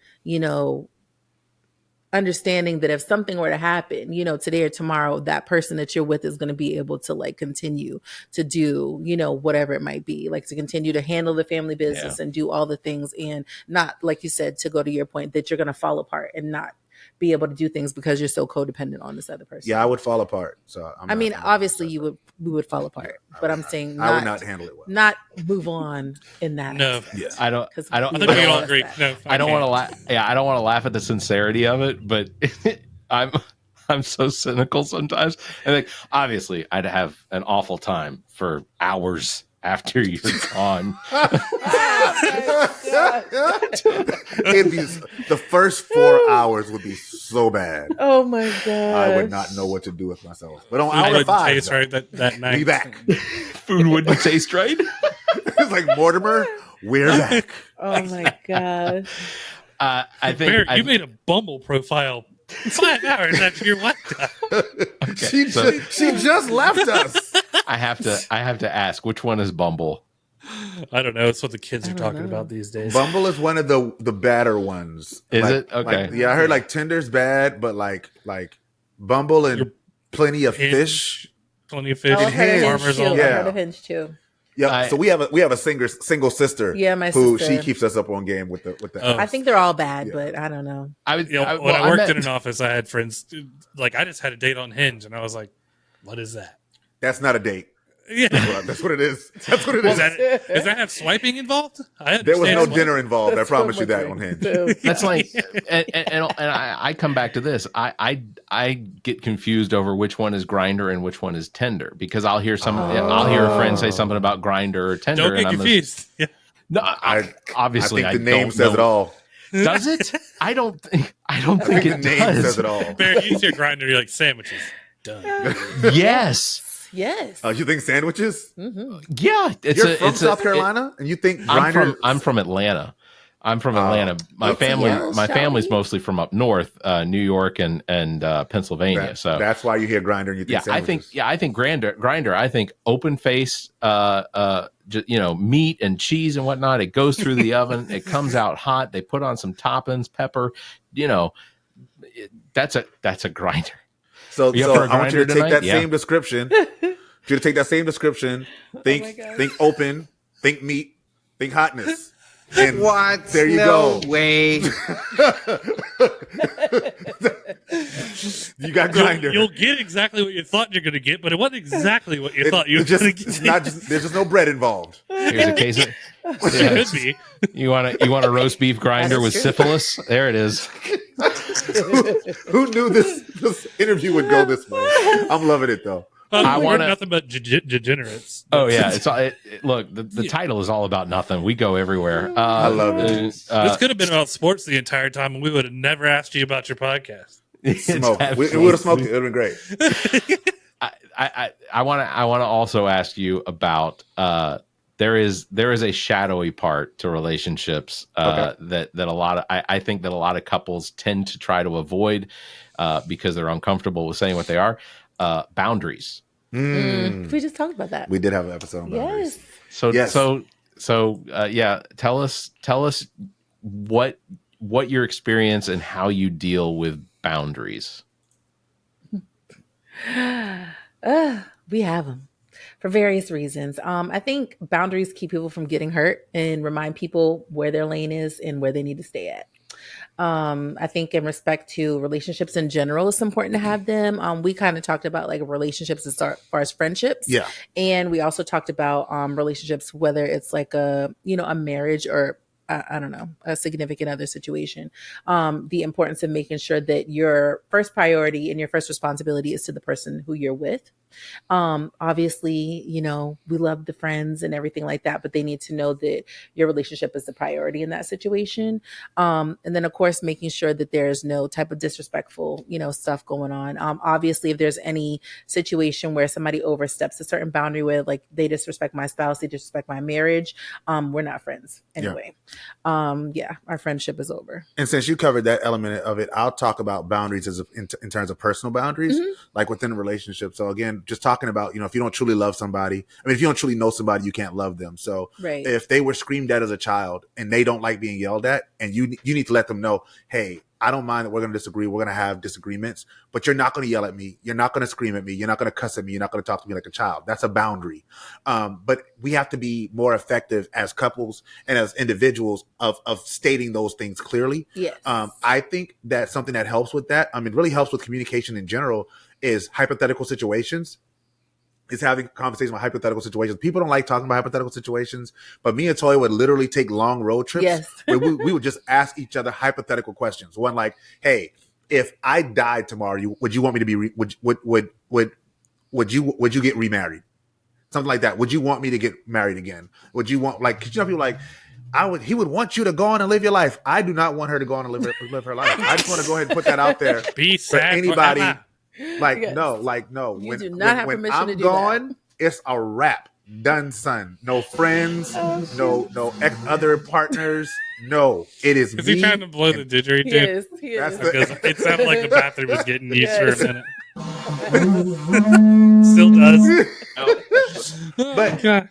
understanding that if something were to happen today or tomorrow, that person that you're with is going to be able to like continue to do whatever it might be, like to continue to handle the family business and do all the things, and not, like you said, to go to your point, that you're going to fall apart and not be able to do things because you're so codependent on this other person. Yeah, I would fall apart. So obviously we would fall apart, but I'm saying I would not handle it well. Not move on in that. No, I don't. I think we all agree. No, I don't want to laugh. Yeah, I don't want to laugh at the sincerity of it, but I'm so cynical sometimes. And like, obviously, I'd have an awful time for hours after you're gone. The first 4 hours would be so bad. Oh my god! I would not know what to do with myself. But on hour 5, taste right that night. Be back. Food wouldn't taste right. It's like, Mortimer, we're back. Oh my god! I think Barrett, you made a Bumble profile 5 hours after your wife died. Okay, she just left us. I have to ask, which one is Bumble? I don't know. It's what the kids are talking about these days. Bumble is one of the badder ones. Is it? Okay. I heard like Tinder's bad, but like Bumble and Plenty of Fish. Plenty of Fish. I heard Farmers of Only. I heard of Hinge too. Yeah, so we have a single sister. Yeah, my who sister. she keeps us up on game with the. I think they're all bad, but I don't know. When I worked in an office, I had friends. Like, I just had a date on Hinge, and I was like, "What is that?" That's not a date. Yeah, that's what it is. That's what it is. Does that have swiping involved? There was no dinner involved. I promise you that on Hinge. That's like, and I come back to this. I get confused over which one is Grindr and which one is Tinder, because I'll hear a friend say something about Grindr or Tinder. Don't get confused. No, obviously I think the name says it all. Does it? I don't think it the name says it all. Barrett, you hear Grindr, you're like, sandwiches. Done. Yes. Yes. You think sandwiches? Mm-hmm. Yeah. You're from South Carolina, and you think Grindr? I'm from Atlanta. I'm from Atlanta. My family's mostly from up north, New York and Pennsylvania. So that's why you hear Grindr and you think sandwiches. I think Grindr. I think open face, meat and cheese and whatnot. It goes through the oven. It comes out hot. They put on some toppings, pepper. That's a Grindr. So I want you to take that same description. Think open, think meat, think hotness. And what? There you no go. Way. You got Grindr. You'll get exactly what you thought you're going to get, but it wasn't exactly what you thought you were going to get. It's not just, there's just no bread involved. Here's a case of It could be. You want a roast beef grinder That's with true. syphilis? There it is. Who knew this interview would go this way? I'm loving it though. I We're wanna- nothing but degenerates. Oh yeah, look. The title is all about nothing. We go everywhere. I love it. This could have been about sports the entire time, and we would have never asked you about your podcast. Smoke. We would have smoked it. It would have been great. I want to also ask you about there is a shadowy part to relationships that a lot of I think that a lot of couples tend to try to avoid because they're uncomfortable with saying what they are. Boundaries. We just talked about that. We did have an episode on boundaries. Yes. So yeah, tell us what your experience and how you deal with boundaries. We have them for various reasons. I think boundaries keep people from getting hurt and remind people where their lane is and where they need to stay at. I think in respect to relationships in general, it's important to have them. We kind of talked about like relationships as far as friendships. Yeah. And we also talked about relationships, whether it's like a marriage or I don't know, a significant other situation. The importance of making sure that your first priority and your first responsibility is to the person who you're with. Obviously, we love the friends and everything like that, but they need to know that your relationship is the priority in that situation. And then of course, making sure that there's no type of disrespectful, stuff going on. Obviously, if there's any situation where somebody oversteps a certain boundary where like they disrespect my spouse, they disrespect my marriage, we're not friends anyway. Our friendship is over. And since you covered that element of it, I'll talk about boundaries in terms of personal boundaries, like within a relationship. So again, just talking about, if you don't truly love somebody, if you don't truly know somebody, you can't love them. So Right. If they were screamed at as a child and they don't like being yelled at, and you need to let them know, hey, I don't mind that we're going to disagree. We're going to have disagreements, but you're not going to yell at me. You're not going to scream at me. You're not going to cuss at me. You're not going to talk to me like a child. That's a boundary. But we have to be more effective as couples and as individuals of stating those things clearly. Yes. I think that something that helps with that, really helps with communication in general, is hypothetical situations. Is having a conversation about hypothetical situations. People don't like talking about hypothetical situations, but me and Toya would literally take long road trips where we would just ask each other hypothetical questions. One like, "Hey, if I died tomorrow, would you want me to be? Would you get remarried? Something like that. Would you want me to get married again? Would you want people like?" He would want you to go on and live your life. I do not want her to go on and live her life. I just want to go ahead and put that out there Be for sad anybody. No. You do not have permission I'm to do gone, that. it's a wrap. Done, son. No friends. No other partners. No, it is me. Is he trying to blow the didgeridoo? He is. Because it sounded like the bathroom was getting used for a minute. Still does. But You're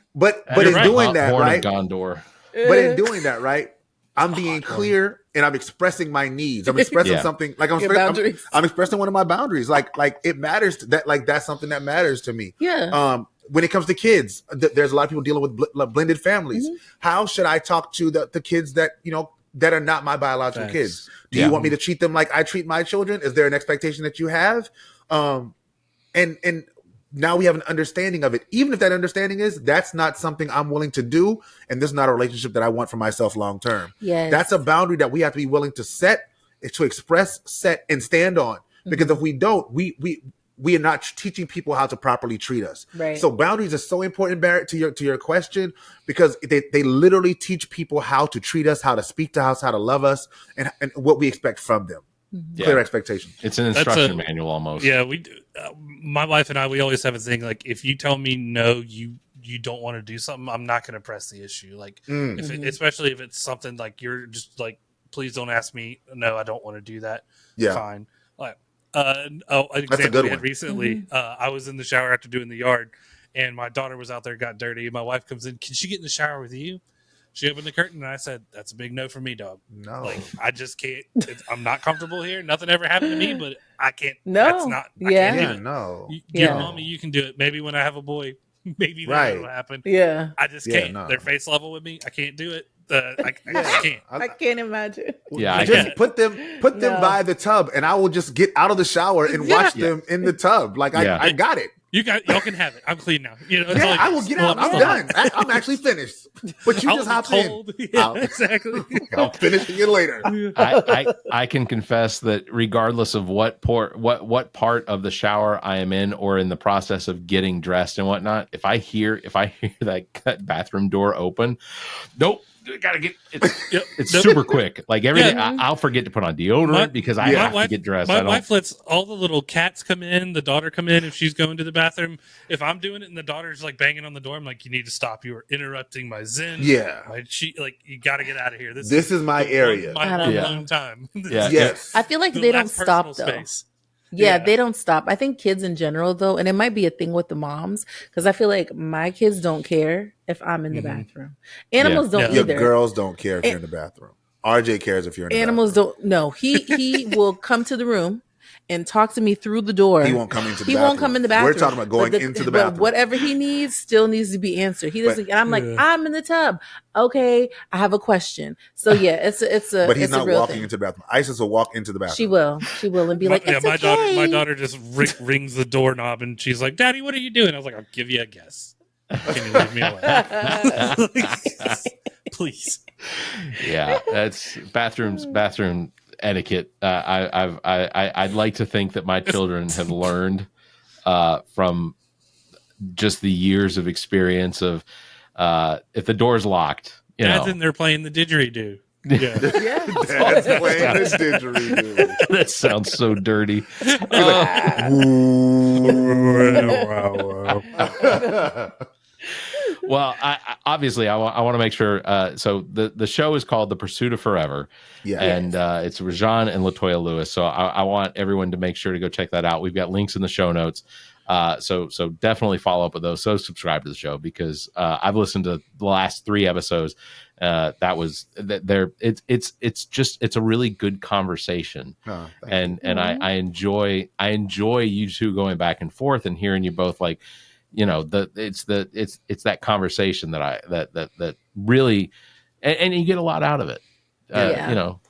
in right. doing that, Horn of right? Gondor. But in doing that, right? I'm being clear and I'm expressing my needs. I'm expressing something like I'm expressing one of my boundaries. Like it matters that's something that matters to me. Yeah. When it comes to kids, there's a lot of people dealing with blended families. How should I talk to the kids that that are not my biological kids? Do you want me to treat them like I treat my children? Is there an expectation that you have? And now we have an understanding of it. Even if that understanding is that's not something I'm willing to do, and this is not a relationship that I want for myself long term. Yes. That's a boundary that we have to be willing to set, to express, set, and stand on. Because if we don't, we are not teaching people how to properly treat us. Right. So boundaries are so important, Barrett, to your question, because they literally teach people how to treat us, how to speak to us, how to love us, and what we expect from them. Clear expectations. It's an instruction manual almost. Yeah, we. My wife and I, we always have a thing like if you tell me no, you don't want to do something, I'm not going to press the issue. Like especially if it's something like you're just like, please don't ask me. No, I don't want to do that. Yeah, fine. Like an example we had recently. I was in the shower after doing the yard, and my daughter was out there, got dirty. And my wife comes in. Can she get in the shower with you? She opened the curtain, and I said, "That's a big no for me, dog. No, like I just can't. I'm not comfortable here. Nothing ever happened to me, but I can't. No, that's not. I can't do it. No, Your mommy, you can do it. Maybe when I have a boy, maybe that'll happen. Yeah, I just can't. No. They're face level with me. I can't do it. I just can't. I can't imagine. Yeah, just put them No. by the tub, and I will just get out of the shower and watch them in the tub. Like I got it. Y'all can have it. I'm clean now. I will get out. I'm done. I'm actually finished. But you just hop in. Yeah, exactly. I'll finish again later. I can confess that regardless of what part of the shower I am in or in the process of getting dressed and whatnot, if I hear that bathroom door open, nope. Gotta get it's super quick. Like everything, I'll forget to put on deodorant because I have to get dressed. My wife lets all the little cats come in, the daughter come in if she's going to the bathroom. If I'm doing it and the daughter's like banging on the door, I'm like, you need to stop. You are interrupting my zen. Yeah, you got to get out of here. This is my area. Long time. Yes, I feel like they don't stop though. Space. Yeah, they don't stop. I think kids in general, though, and it might be a thing with the moms, because I feel like my kids don't care if I'm in the bathroom. Animals don't either. Your girls don't care if you're in the bathroom. RJ cares if you're in the Animals bathroom. don't. No, he will come to the room and talk to me through the door. He won't come into the bathroom. He won't come in the bathroom. We're talking about going into the bathroom. But whatever he needs still needs to be answered. He doesn't. And I'm like, I'm in the tub. Okay, I have a question. So yeah, it's a. But he's not walking thing. into the bathroom. Isis will walk into the bathroom. She will, and be like, it's okay. My daughter just rings the doorknob and she's like, "Daddy, what are you doing?" I was like, "I'll give you a guess. Can you leave me alone, please?" Yeah, that's bathroom etiquette. I'd like to think that my children have learned from just the years of experience of if the door's locked, Dad's in there playing the didgeridoo. Yeah, Dad's playing the didgeridoo. That sounds so dirty. Well, I obviously want to make sure. So the show is called The Pursuit of Forever, and it's ReZsaun and Latoya Lewis. So I want everyone to make sure to go check that out. We've got links in the show notes. So definitely follow up with those. So subscribe to the show because I've listened to the last 3 episodes. It's a really good conversation, and I enjoy you two going back and forth and hearing you both like. It's that conversation that really, and you get a lot out of it.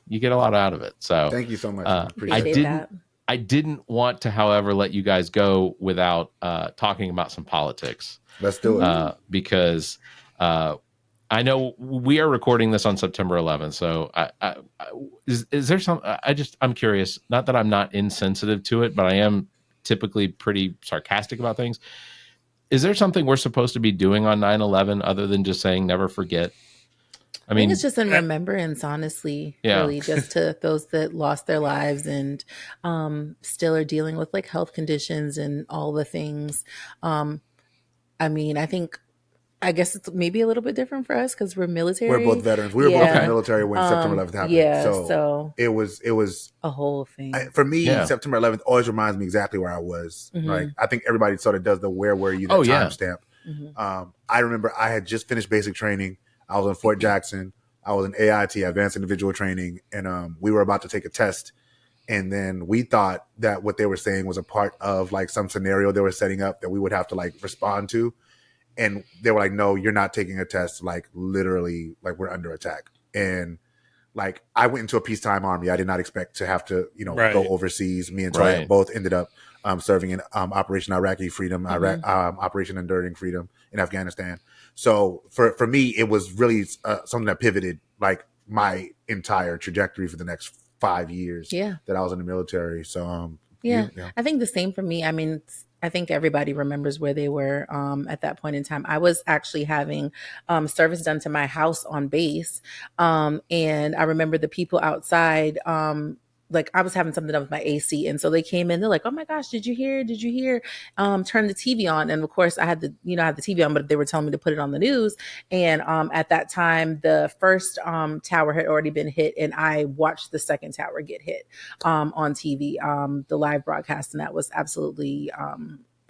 You get a lot out of it. So thank you so much. Appreciate that. I didn't want to, however, let you guys go without talking about some politics. Let's do it. Because I know we are recording this on September 11th. So is there some? I'm curious. Not that I'm not insensitive to it, but I am typically pretty sarcastic about things. Is there something we're supposed to be doing on 9/11 other than just saying never forget? I mean, think it's just in remembrance, honestly, really, just to those that lost their lives and still are dealing with like health conditions and all the things. I guess it's maybe a little bit different for us because we're military. We're both veterans. We were both in the military when September 11th happened. Yeah, so it was a whole thing. For me, September 11th always reminds me exactly where I was. Like I think everybody sort of does the where were you timestamp. I remember I had just finished basic training. I was in Fort Jackson. I was in AIT, Advanced Individual Training, and we were about to take a test. And then we thought that what they were saying was a part of like some scenario they were setting up that we would have to like respond to. And they were like, no, you're not taking a test. Like literally, like we're under attack. And like I went into a peacetime army. I did not expect to have to, go overseas. Me and Toya both ended up serving in Operation Iraqi Freedom, Operation Enduring Freedom in Afghanistan. So for me, it was really something that pivoted like my entire trajectory for the next 5 years that I was in the military. So I think the same for me. I mean, I think everybody remembers where they were at that point in time. I was actually having service done to my house on base. And I remember the people outside, like I was having something done with my AC. And so they came in, they're like, oh my gosh, did you hear? Turn the TV on. And of course I had the TV on, but they were telling me to put it on the news. And at that time, the first tower had already been hit. And I watched the second tower get hit on TV, the live broadcast. And that was absolutely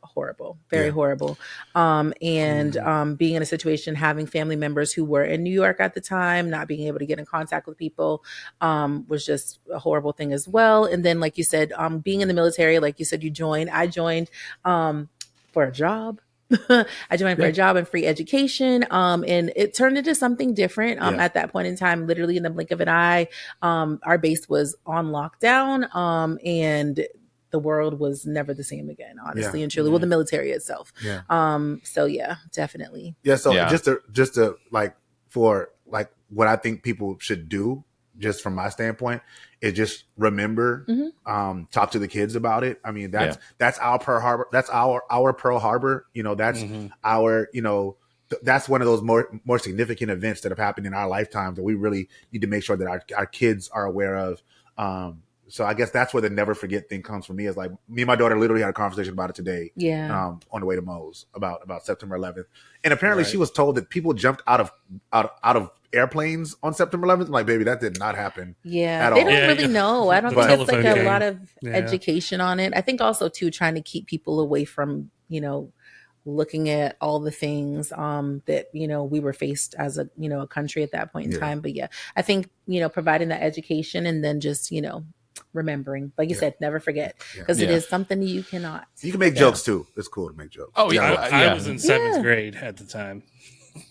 horrible, very horrible. Being in a situation, having family members who were in New York at the time, not being able to get in contact with people was just a horrible thing as well. And then, like you said, being in the military, like you said, I joined for a job. I joined for a job and free education. And it turned into something different. At that point in time, literally in the blink of an eye, our base was on lockdown. And the world was never the same again, honestly and truly. Well, the military itself. So yeah, definitely. Yeah. So just to like for like what I think people should do, just from my standpoint, is just remember, talk to the kids about it. I mean, that's our Pearl Harbor. That's our Pearl Harbor. You know, that's our, you know, that's one of those more significant events that have happened in our lifetimes that we really need to make sure that our kids are aware of. So I guess that's where the never forget thing comes from me. Is like me and my daughter literally had a conversation about it today. On the way to Moe's about September 11th, and apparently she was told that people jumped out of airplanes on September 11th. I'm like, baby, that did not happen. At They all. don't really know. I don't think it's like a lot of Yeah. education on it. I think also too trying to keep people away from, you know, looking at all the things that, you know, we were faced as a, you know, a country at that point in time. But I think, you know, providing that education and then just, you know, remembering, like you said, never forget, because it is something you cannot. You can make jokes too. It's cool to make jokes. Oh yeah, I was in 7th grade at the time.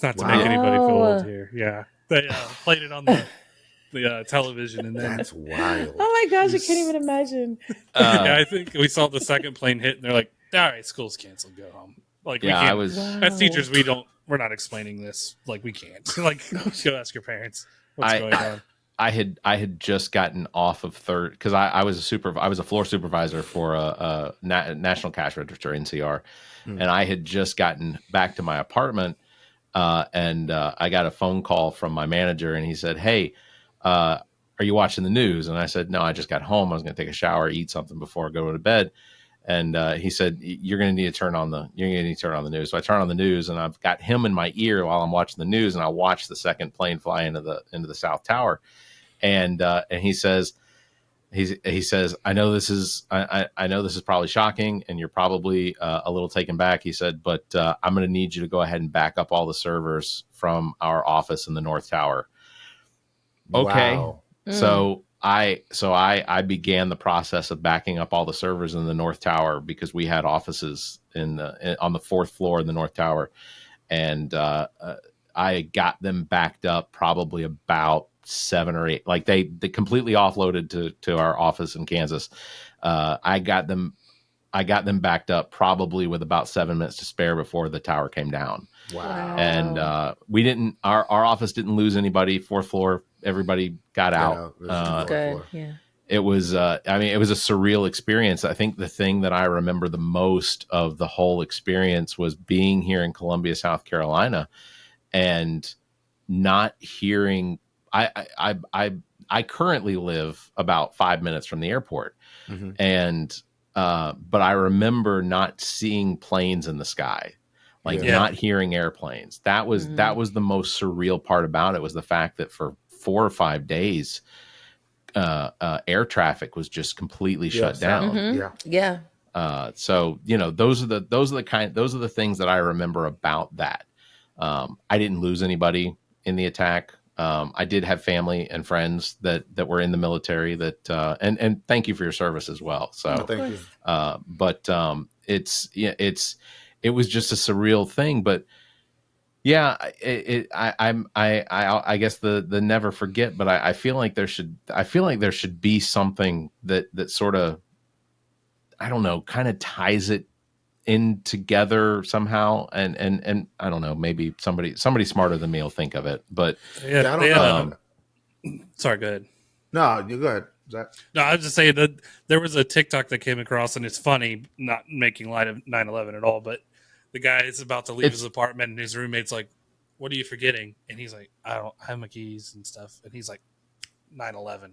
Not to make anybody feel old here. Yeah, they played it on the television, and then That's wild. Oh my gosh, I can't even imagine. I think we saw the second plane hit, and they're like, "All right, school's canceled. Go home." Like, we can't. As teachers, we're not explaining this. Like, we can't. Like, go ask your parents what's going on. I had just gotten off of third because I was a floor supervisor for a National Cash Register, NCR, and I had just gotten back to my apartment, and I got a phone call from my manager, and he said, "Hey, are you watching the news?" And I said, "No, I just got home. I was going to take a shower, eat something before I go to bed." And he said, "You're going to need to turn on the news." So I turn on the news, and I've got him in my ear while I'm watching the news, and I watch the second plane fly into the South Tower. And he says, I know this is probably shocking, and you're probably a little taken back. He said, but I'm going to need you to go ahead and back up all the servers from our office in the North Tower. Okay. Wow. So I began the process of backing up all the servers in the North Tower because we had offices on the 4th floor in the North Tower, and I got them backed up probably about 7 or 8. Like they completely offloaded to our office in Kansas. I got them backed up probably with about 7 minutes to spare before the tower came down. Wow. And our office didn't lose anybody. 4th floor, everybody got out. Good. Yeah. It was it was a surreal experience. I think the thing that I remember the most of the whole experience was being here in Columbia, South Carolina, and not hearing. I currently live about 5 minutes from the airport, and but I remember not seeing planes in the sky, not hearing airplanes. That was the most surreal part about it, was the fact that for 4 or 5 days, air traffic was just completely shut down. So you know, those are the things that I remember about that. I didn't lose anybody in the attack. I did have family and friends that were in the military that, and thank you for your service as well. So, Thank you. But it was just a surreal thing. But yeah, I guess the never forget. But I feel like there should be something that sort of, I don't know, kind of ties it in together somehow, and I don't know, maybe somebody smarter than me will think of it, but I don't know. Sorry, go ahead. No, you go ahead, Zach. No, I was just saying that there was a TikTok that came across, and it's funny, not making light of 9/11 at all, but the guy is about to leave his apartment, and his roommate's like, "What are you forgetting?" And he's like, "I have my keys and stuff," and he's like, 9/11.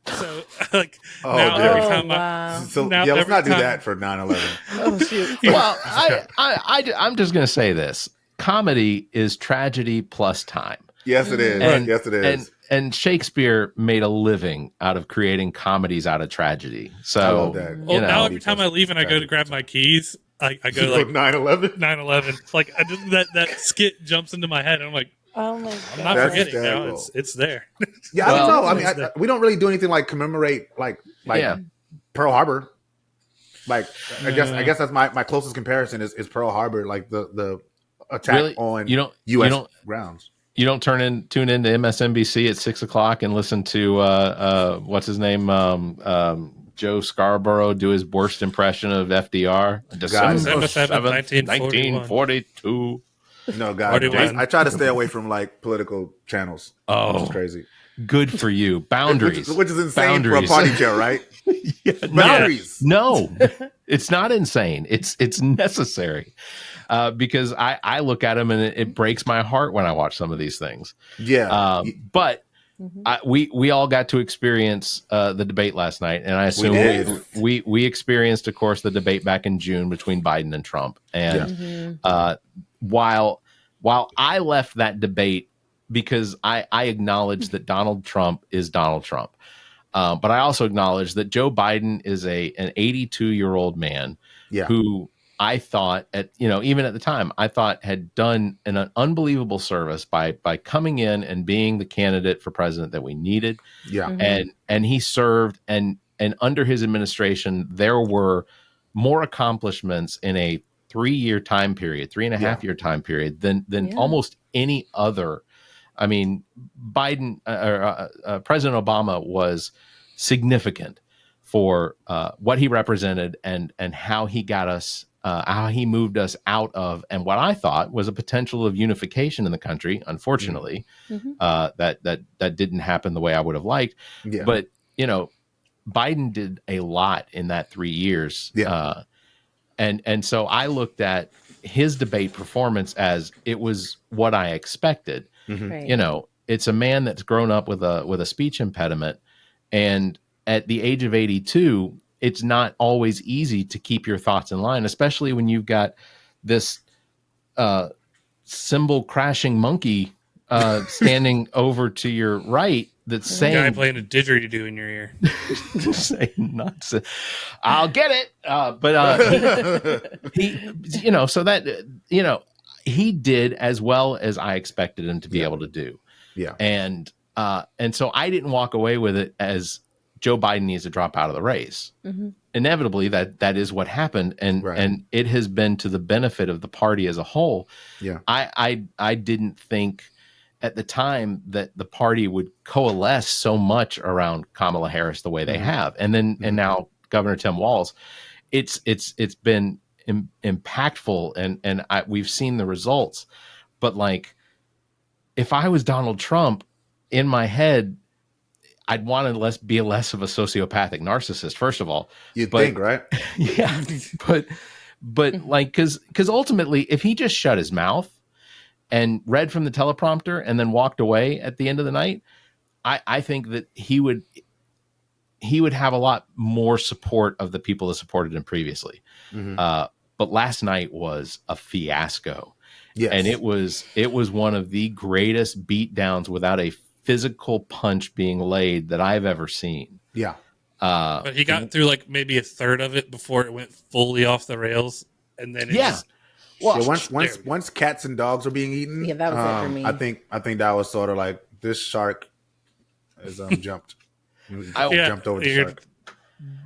So like every time let's not do that for 9/11. Oh shoot. Well, I'm just gonna say this: comedy is tragedy plus time. Yes, it is. Yes, it is. And Shakespeare made a living out of creating comedies out of tragedy. So I love that. Well, now every time I leave and I go to grab my keys, I go like 9/11. 9/11. Like I just that skit jumps into my head, and I'm like, Oh my god. I'm not forgetting now. It's there. Yeah, I don't know. I mean, we don't really do anything like commemorate like Pearl Harbor. Like I guess that's my closest comparison is Pearl Harbor, like the attack on U.S. grounds. You don't tune into MSNBC at 6:00 and listen to what's his name, Joe Scarborough do his worst impression of FDR. December 7th, 1942. No, God, I try to stay away from like political channels. Which is crazy. Good for you. Boundaries, which is insane for a party chair, right? Boundaries. No, it's not insane. It's necessary. Because I look at them and it breaks my heart when I watch some of these things. Yeah. But we all got to experience the debate last night, and I assume we experienced, of course, the debate back in June between Biden and Trump. And while I left that debate because I acknowledge that Donald Trump is Donald Trump, but I also acknowledge that Joe Biden is an 82-year-old man who I thought even at the time, I thought had done an unbelievable service by coming in and being the candidate for president that we needed. Yeah. And he served, and under his administration, there were more accomplishments in a 3-year time period, 3.5-year time period than almost any other. I mean, President Obama was significant for what he represented and how he got us, how he moved us out of, and what I thought was a potential of unification in the country. Unfortunately, that didn't happen the way I would have liked. Yeah. But Biden did a lot in that 3 years. Yeah. And so I looked at his debate performance as it was what I expected. Right. It's a man that's grown up with a speech impediment, and at the age of 82, it's not always easy to keep your thoughts in line, especially when you've got this cymbal crashing monkey standing over to your right that's saying, guy playing a didgeridoo in your ear. saying nonsense. I'll get it. But he so that, he did as well as I expected him to be able to do. Yeah. And so I didn't walk away with it as Joe Biden needs to drop out of the race. Inevitably, that is what happened, and it has been to the benefit of the party as a whole. Yeah. I didn't think at the time that the party would coalesce so much around Kamala Harris the way they have, and now Governor Tim Walz. It's been impactful, and we've seen the results. But like, if I was Donald Trump, in my head, I'd want to be less of a sociopathic narcissist, first of all. You'd think, right? Yeah. But like, because ultimately, if he just shut his mouth and read from the teleprompter and then walked away at the end of the night, I think that he would have a lot more support of the people that supported him previously. But last night was a fiasco. Yes. And it was one of the greatest beatdowns without a physical punch being laid that I've ever seen. Yeah. But he got through like maybe a third of it before it went fully off the rails. And then once cats and dogs are being eaten, that was it for me. I think that was sort of like this shark has jumped. Jumped over the shark.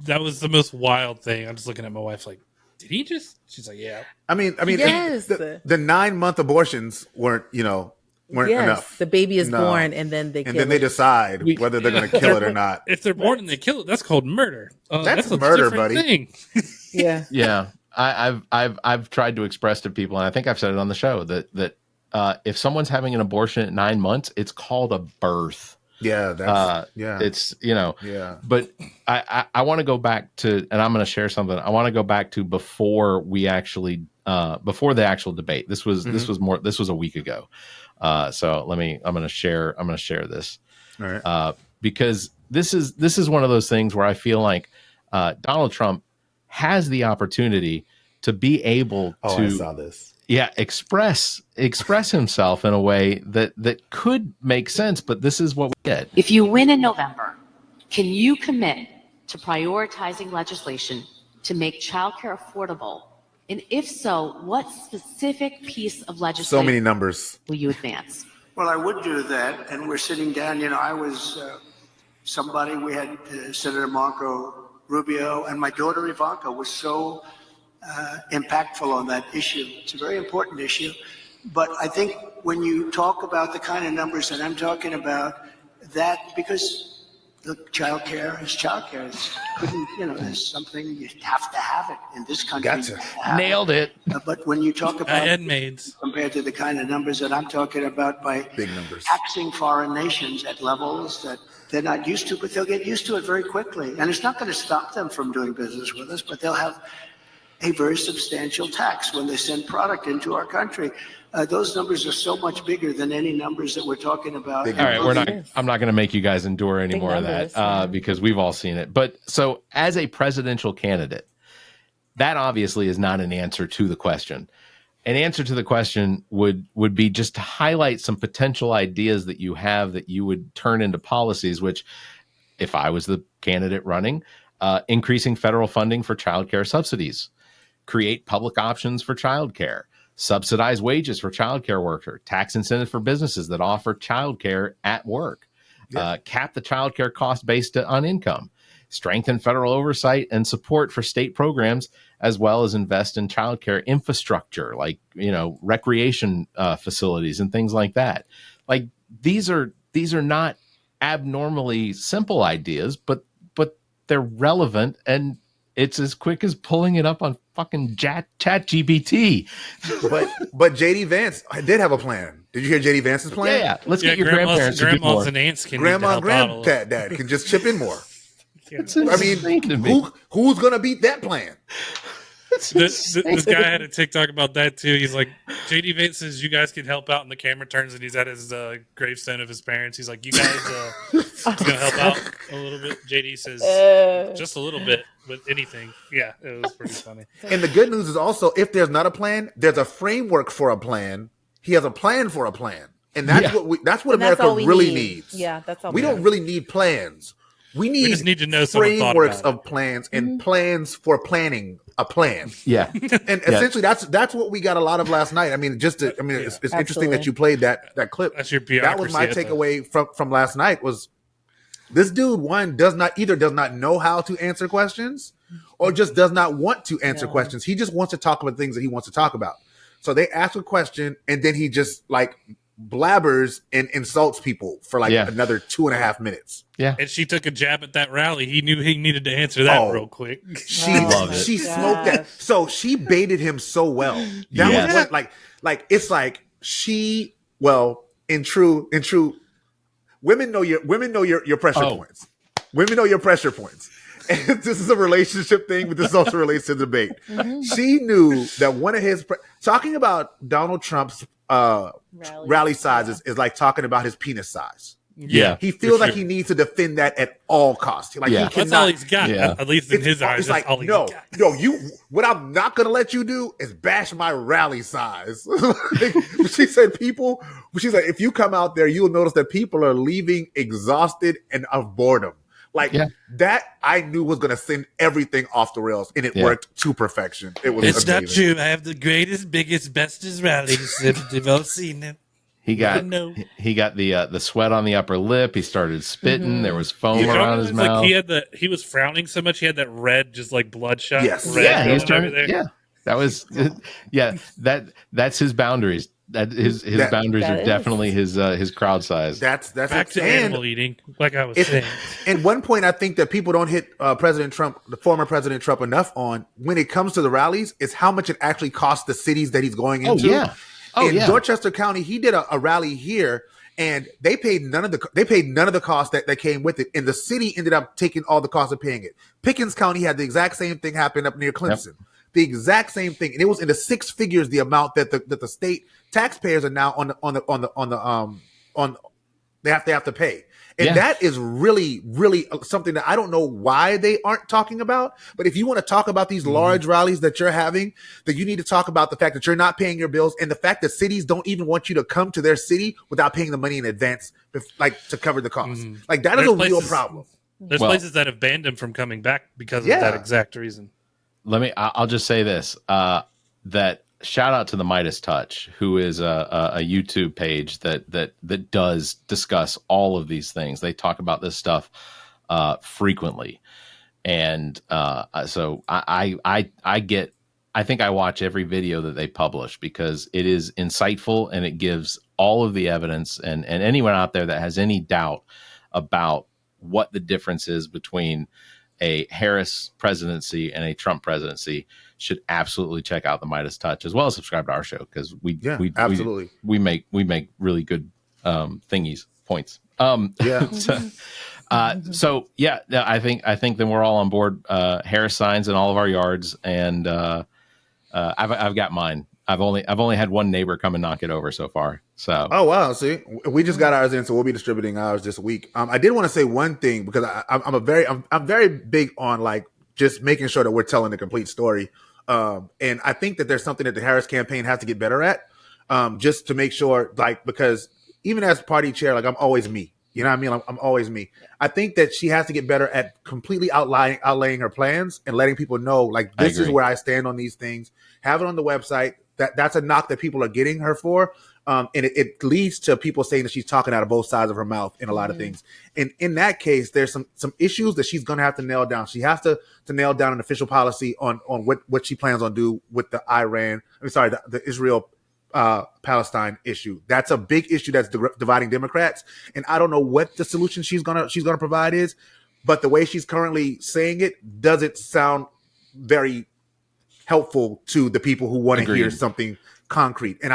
That was the most wild thing. I'm just looking at my wife like, did he just? She's like, yeah. I mean, yes. the 9-month abortions weren't enough. The baby is born, and then they decide whether they're going to kill it or not. If they're born and they kill it, that's called murder. That's murder, buddy. Thing. Yeah. Yeah. I've tried to express to people, and I think I've said it on the show, that if someone's having an abortion at 9 months, it's called a birth. Yeah, it's But I want to go back to, and I'm going to share something. I want to go back to before we actually before the actual debate. This was a week ago. So I'm going to share this. All right. Because this is one of those things where I feel like Donald Trump has the opportunity to be able to I saw this. Yeah, express himself in a way that could make sense, but this is what we get. If you win in November, can you commit to prioritizing legislation to make childcare affordable? And if so, what specific piece of legislation so many numbers will you advance? Well, I would do that, and we're sitting down. I was somebody. We had Senator Marco Rubio and my daughter Ivanka was so impactful on that issue. It's a very important issue. But I think when you talk about the kind of numbers that I'm talking about, that because the child care is child care. It's something you have to have it in this country. Gotcha. Nailed it. But when you talk about handmaids compared to the kind of numbers that I'm talking about by Big numbers. taxing foreign nations at levels that they're not used to, but they'll get used to it very quickly. And it's not going to stop them from doing business with us, but they'll have a very substantial tax when they send product into our country. Those numbers are so much bigger than any numbers that we're talking about. All right, I'm not going to make you guys endure any more of that because we've all seen it. But so, as a presidential candidate, that obviously is not an answer to the question. An answer to the question would be just to highlight some potential ideas that you have that you would turn into policies. Which, if I was the candidate running, increasing federal funding for childcare subsidies, create public options for childcare. Subsidize wages for childcare workers, tax incentives for businesses that offer childcare at work, cap the childcare cost based on income, strengthen federal oversight and support for state programs, as well as invest in childcare infrastructure like recreation facilities and things like that. Like these are not abnormally simple ideas, but they're relevant, and it's as quick as pulling it up on fucking chat GPT. But JD Vance did have a plan. Did you hear JD Vance's plan? Yeah. Let's get your grandparents to do grandmas more. and aunts can Grandma need and to help out a little. granddad can just chip in more. It's I mean, insane to me. who's gonna beat that plan? This guy had a TikTok about that too. He's like, JD Vance says you guys can help out, and the camera turns and he's at his gravestone of his parents. He's like, you guys gonna help out a little bit? JD says just a little bit with anything. Yeah, it was pretty funny. And the good news is also, if there's not a plan, there's a framework for a plan. He has a plan for a plan, and that's what America really needs. Yeah, that's all we don't really need plans. We just need to know someone thought frameworks about of plans and plans for planning a plan. Yeah. And essentially that's what we got a lot of last night. I mean, it's interesting that you played that clip. That's your That was my takeaway from last night was this dude, does not know how to answer questions or just does not want to answer questions. He just wants to talk about things that he wants to talk about. So they ask a question and then he just like blabbers and insults people for like another 2.5 minutes. Yeah. And she took a jab at that rally. He knew he needed to answer that real quick. She smoked that. So she baited him so well. That was what it's like she, well, in true women know your pressure points. Women know your pressure points. And this is a relationship thing, but this also relates to debate. She knew that one of his talking about Donald Trump's rally sizes is like talking about his penis size. Yeah, he feels like he needs to defend that at all costs. Like he cannot, that's all he's got. Yeah. At least in his eyes, that's all he's got. What I'm not gonna let you do is bash my rally size. She said, she's like, if you come out there, you'll notice that people are leaving exhausted and of boredom. That I knew was going to send everything off the rails, and it worked to perfection. It's amazing. Not true. I have the greatest, biggest, bestest rallies they've all seen it. He got the sweat on the upper lip. He started spitting. There was foam around his mouth. He was frowning so much. He had that red, just like bloodshot. Yes. Red he was trying over there. Yeah, that was. That's his boundaries. That his boundaries are definitely his crowd size. That's back to animal eating, like I was saying. And one point I think that people don't hit President Trump, the former President Trump, enough on when it comes to the rallies is how much it actually costs the cities that he's going into. In Dorchester County, he did a rally here, and they paid none of the costs that came with it, and the city ended up taking all the costs of paying it. Pickens County had the exact same thing happen up near Clemson. Yep. The exact same thing, and it was in the 6 figures the amount that the state taxpayers are now they have to pay, and that is really something that I don't know why they aren't talking about. But if you want to talk about these large rallies that you're having, that you need to talk about the fact that you're not paying your bills, and the fact that cities don't even want you to come to their city without paying the money in advance, like to cover the cost. Like that is a real problem. There's places that have banned him from coming back because of that exact reason. I'll just say this, that shout out to the Midas Touch, who is a YouTube page that does discuss all of these things. They talk about this stuff frequently. And so I think I watch every video that they publish because it is insightful and it gives all of the evidence. And anyone out there that has any doubt about what the difference is between a Harris presidency and a Trump presidency should absolutely check out the Midas Touch, as well as subscribe to our show, because we make really good points. So I think then we're all on board. Harris signs in all of our yards, and I've got mine. I've only had one neighbor come and knock it over so far. So wow, see, we just got ours in, so we'll be distributing ours this week. I did want to say one thing, because I'm very big on like just making sure that we're telling the complete story. And I think that there's something that the Harris campaign has to get better at, just to make sure, like, because even as party chair, like, I'm always me. You know what I mean? I'm always me. I think that she has to get better at completely outlaying her plans and letting people know, like, this is where I stand on these things. Have it on the website. That's a knock that people are getting her for. And it leads to people saying that she's talking out of both sides of her mouth in a lot of things. And in that case, there's some issues that she's going to have to nail down. She has to nail down an official policy on what she plans on do with the the Israel Palestine issue. That's a big issue that's dividing Democrats. And I don't know what the solution she's gonna provide is, but the way she's currently saying it doesn't sound very helpful to the people who want to hear something concrete. And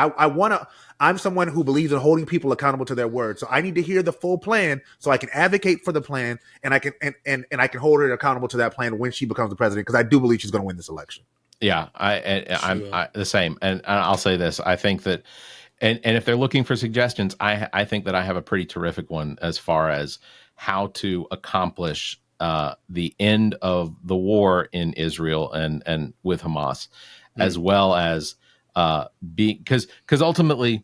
I'm someone who believes in holding people accountable to their word. So I need to hear the full plan so I can advocate for the plan, and I can hold her accountable to that plan when she becomes the president, because I do believe she's going to win this election. Yeah, I'm the same. And I'll say this. I think that, and if they're looking for suggestions, I think that I have a pretty terrific one as far as how to accomplish the end of the war in Israel and with Hamas, as well as because ultimately,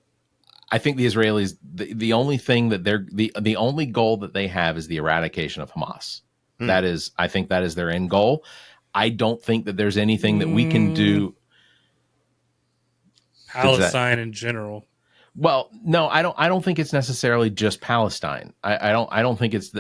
I think the Israelis, the only thing that the only goal that they have is the eradication of Hamas. I think that is their end goal. I don't think that there's anything that we can do. Palestine in general. Well, no, I don't think it's necessarily just Palestine. I don't think it's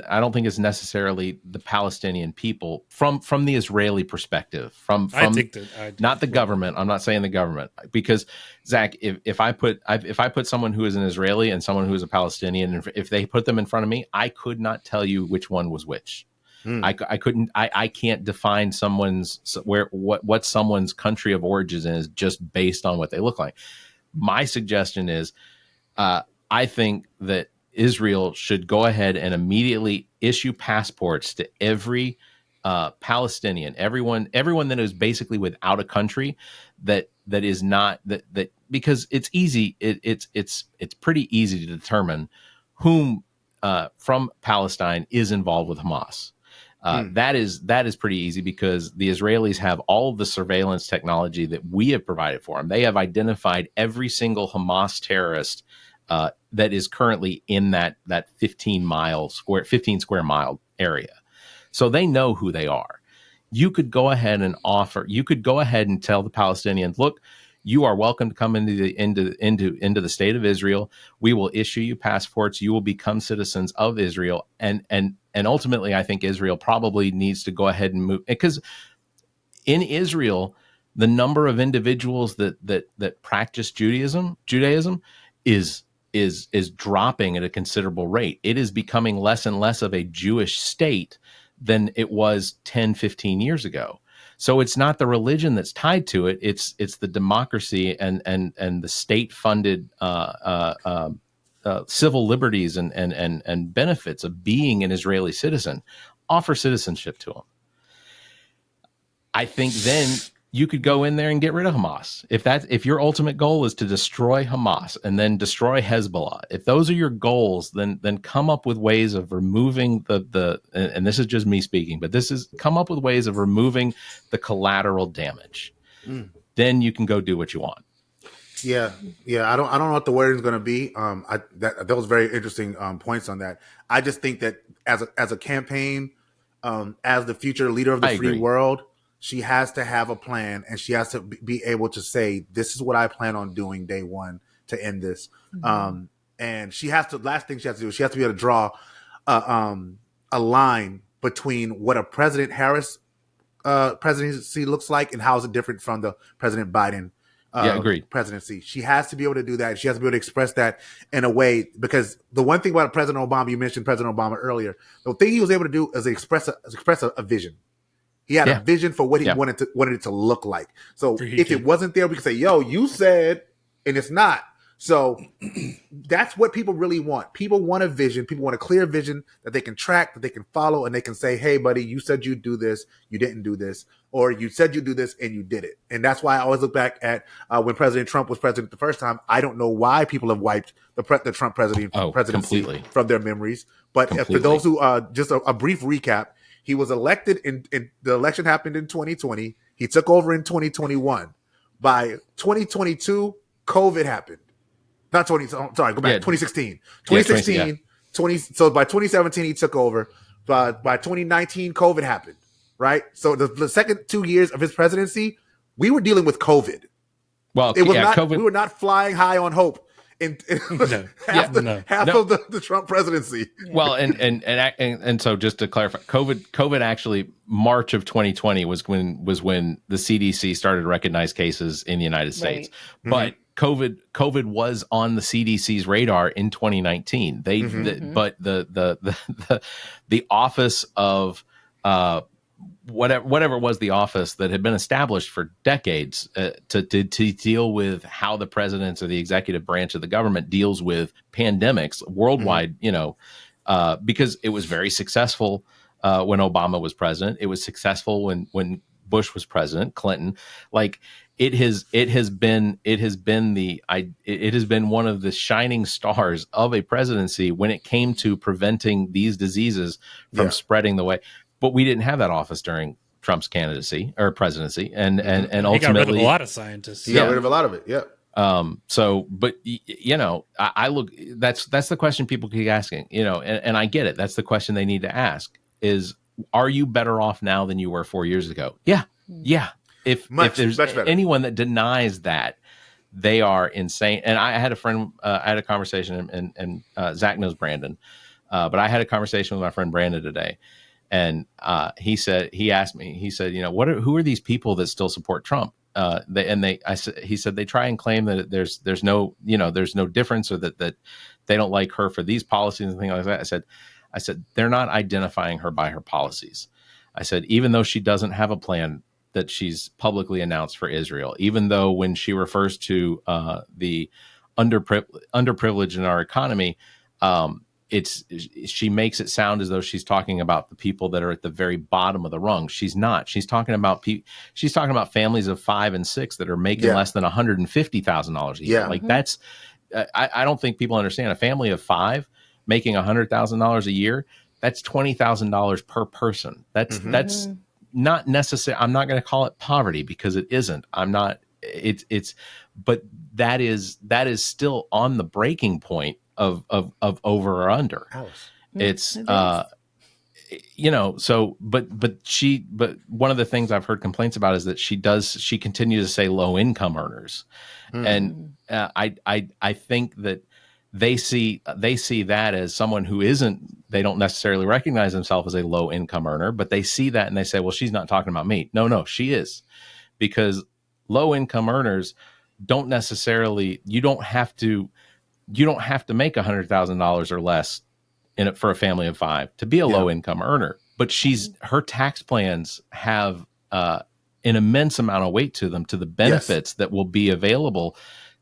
necessarily the Palestinian people from the Israeli perspective. Not the government. I'm not saying the government, because Zach, if I put someone who is an Israeli and someone who is a Palestinian, and if they put them in front of me, I could not tell you which one was which. I can't define what someone's country of origin is just based on what they look like. My suggestion is, I think that Israel should go ahead and immediately issue passports to every Palestinian, everyone that is basically without a country that is not that because it's easy. It's pretty easy to determine whom from Palestine is involved with Hamas. That is pretty easy, because the Israelis have all of the surveillance technology that we have provided for them. They have identified every single Hamas terrorist that is currently in that 15 square mile area. So they know who they are. You could go ahead and tell the Palestinians, look, you are welcome to come into the state of Israel. We will issue you passports. You will become citizens of Israel. And ultimately, I think Israel probably needs to go ahead and move, because in Israel, the number of individuals that practice Judaism is dropping at a considerable rate. It is becoming less and less of a Jewish state than it was 10, 15 years ago. So it's not the religion that's tied to it. It's the democracy and the state-funded civil liberties and benefits of being an Israeli citizen. Offer citizenship to them. I think then you could go in there and get rid of Hamas. If your ultimate goal is to destroy Hamas and then destroy Hezbollah, if those are your goals, then come up with ways of removing and this is just me speaking, but come up with ways of removing the collateral damage. Then you can go do what you want. Yeah. I don't know what the wording is going to be. That was very interesting points on that. I just think that as a campaign, as the future leader of the free world, she has to have a plan, and she has to be able to say, this is what I plan on doing day one to end this. And last thing she has to do is she has to be able to draw a line between what a President Harris presidency looks like and how is it different from the President Biden agreed. presidency. She has to be able to do that. She has to be able to express that in a way, because the one thing about President Obama, you mentioned President Obama earlier, the thing he was able to do is express a vision. He had a vision for what he wanted it to look like. So if it wasn't there, we could say, yo, you said, and it's not. So that's what people really want. People want a vision. People want a clear vision that they can track, that they can follow, and they can say, hey, buddy, you said you'd do this, you didn't do this, or you said you'd do this and you did it. And that's why I always look back at when President Trump was president the first time. I don't know why people have wiped the Trump presidency completely from their memories. But for those who, just a brief recap, he was elected in the election happened in 2020. He took over in 2021. By 2022, COVID happened. Not 20. Sorry, go back. 2016. 2016. 20. So by 2017, he took over. By 2019, COVID happened. Right. So the second 2 years of his presidency, we were dealing with COVID. Well, it was not. COVID. We were not flying high on hope. Half of the Trump presidency. Well, and so just to clarify, COVID actually March of 2020 was when the CDC started to recognize cases in the United States, but COVID was on the CDC's radar in 2019. But the office of whatever was the office that had been established for decades to deal with how the presidents or the executive branch of the government deals with pandemics worldwide, because it was very successful when Obama was president. It was successful when Bush was president, Clinton. Like it has been one of the shining stars of a presidency when it came to preventing these diseases from spreading the way. But we didn't have that office during Trump's candidacy or presidency, and ultimately he got rid of a lot of scientists. He got rid of a lot of it. Yeah. So, but I look. That's the question people keep asking. And I get it. That's the question they need to ask: is are you better off now than you were 4 years ago? Yeah. If there's anyone that denies that, they are insane. And I had a friend. I had a conversation, and Zach knows Brandon, but I had a conversation with my friend Brandon today. And he said, who are these people that still support Trump? He said they try and claim that there's no difference, or that they don't like her for these policies and things like that. I said they're not identifying her by her policies. I said even though she doesn't have a plan that she's publicly announced for Israel, even though when she refers to the underprivileged in our economy, she makes it sound as though she's talking about the people that are at the very bottom of the rung. She's not. She's talking about families of 5 and 6 that are making less than $150,000 a year. Yeah. Like that's, I don't think people understand. A family of 5 making $100,000 a year, that's $20,000 per person. That's not necessary. I'm not going to call it poverty because it isn't. I'm not. But that is still on the breaking point of over or under. It's but one of the things I've heard complaints about is that she continues to say low income earners. And I think that they see that as someone who they don't necessarily recognize themselves as a low income earner, but they see that and they say, well, she's not talking about me. No, she is, because low income earners don't necessarily, you don't have to make $100,000 or less for a family of 5 to be a low income earner. But her tax plans have an immense amount of weight to them, to the benefits that will be available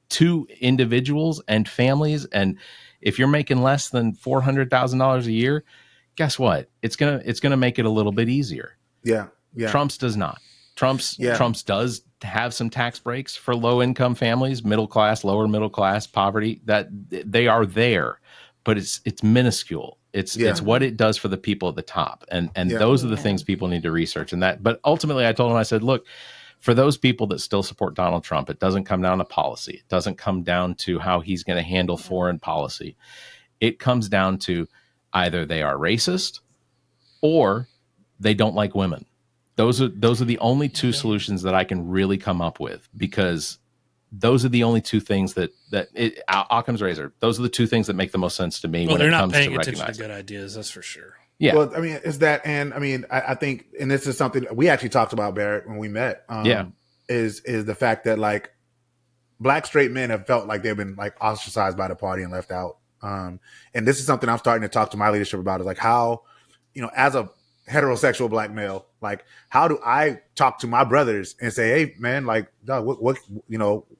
to individuals and families. And if you're making less than $400,000 a year, guess what? It's gonna make it a little bit easier. Yeah. Trump's does not. Trump's does have some tax breaks for low income families, middle class, lower middle class, poverty, that they are there, but it's minuscule. It's what it does for the people at the top. And those are the things people need to research. And that, but ultimately I told him, I said, look, for those people that still support Donald Trump, it doesn't come down to policy. It doesn't come down to how he's going to handle foreign policy. It comes down to either they are racist or they don't like women. Those are the only two solutions that I can really come up with, because those are the only two things that Occam's razor. Those are the two things that make the most sense to me. Well, when they're it not comes paying to attention to recognizing good ideas. That's for sure. Yeah. Well, I mean, it's that, and I mean, I think, and this is something we actually talked about, Barrett, when we met. Is the fact that like Black straight men have felt like they've been like ostracized by the party and left out. And this is something I'm starting to talk to my leadership about, is like how, as a heterosexual Black male, like how do I talk to my brothers and say, hey man, like what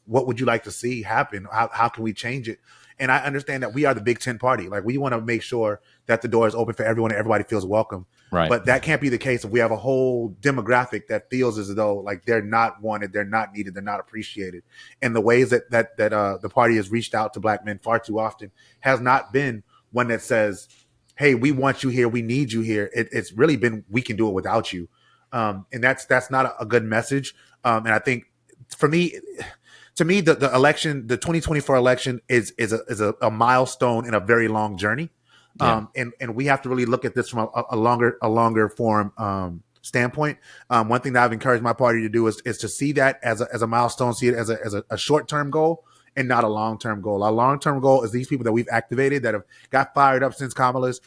would you like to see happen? How can we change it? And I understand that we are the Big Ten party. Like we want to make sure that the door is open for everyone and everybody feels welcome. Right. But that can't be the case if we have a whole demographic that feels as though like they're not wanted, they're not needed, they're not appreciated. And the ways that the party has reached out to Black men far too often has not been one that says, hey, we want you here, we need you here. It's really been, we can do it without you. And that's not a good message. And I think to me, the election, the 2024 election is a milestone in a very long journey. Yeah. And we have to really look at this from a longer form standpoint. One thing that I've encouraged my party to do is to see that as a milestone, see it as a short-term goal and not a long-term goal. Our long-term goal is these people that we've activated that have got fired up since Kamala's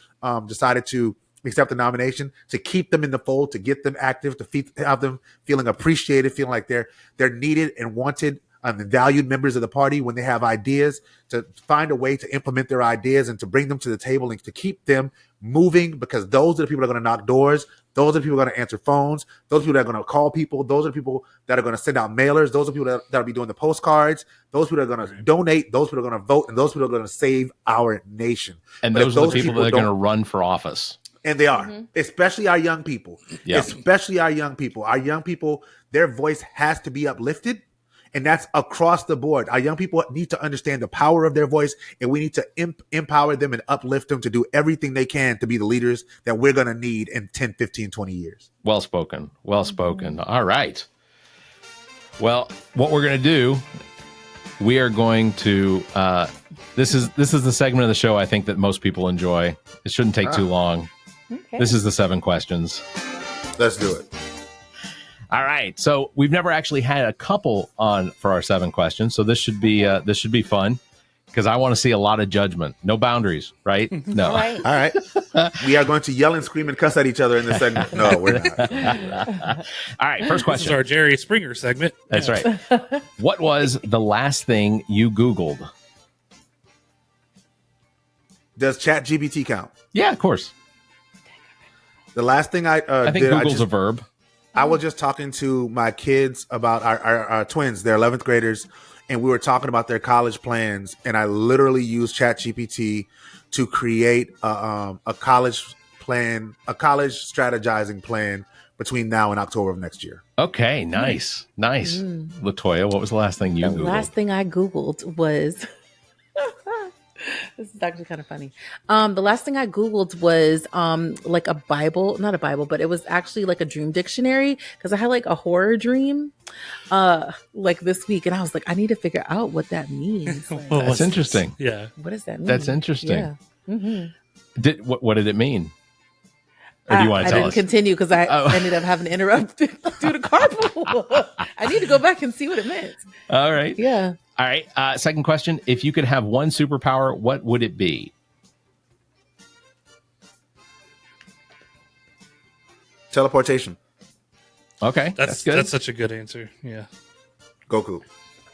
decided to accept the nomination, to keep them in the fold, to get them active, to have them feeling appreciated, feeling like they're needed and wanted, valued members of the party when they have ideas, to find a way to implement their ideas and to bring them to the table and to keep them moving, because those are the people that are going to knock doors. Those are the people that are going to answer phones. Those are people that are going to call people. Those are the people that are going to send out mailers. Those are people that will be doing the postcards. Those people that are going to donate. Those people that are going to vote. And those people that are going to save our nation. And those are the people that are going to run for office. And they are, especially our young people, especially our young people. Our young people, their voice has to be uplifted. And that's across the board. Our young people need to understand the power of their voice, and we need to empower them and uplift them to do everything they can to be the leaders that we're going to need in 10, 15, 20 years. Well spoken. Well spoken. All right. Well, what we're going to do, we are going to, this is the segment of the show I think that most people enjoy. It shouldn't take too long. Okay. This is the 7 questions. Let's do it. All right. So we've never actually had a couple on for our 7 questions. So this should be fun, because I want to see a lot of judgment. No boundaries, right? No. All right. We are going to yell and scream and cuss at each other in this segment. No, we're not. All right. First question. This is our Jerry Springer segment. That's right. What was the last thing you Googled? Does ChatGPT count? Yeah, of course. The last thing I think Google's a verb. I was just talking to my kids about our twins, they're 11th graders, and we were talking about their college plans. And I literally used ChatGPT to create a college plan, a college strategizing plan between now and October of next year. Okay, nice. Latoya, what was the last thing you Googled? The last thing I Googled was... This is actually kind of funny. The last thing I Googled was like a Bible, not a Bible, but it was actually like a dream dictionary, because I had like a horror dream like this week, and I was like, I need to figure out what that means. Like, that's interesting. Yeah. What does that mean? That's interesting. Yeah. Mm-hmm. What did it mean? Or do you want to tell us? I didn't continue because I ended up having to interrupt due to carpool. I need to go back and see what it meant. All right. Yeah. All right. Second question. If you could have one superpower, what would it be? Teleportation. Okay. That's good. That's such a good answer. Yeah. Goku.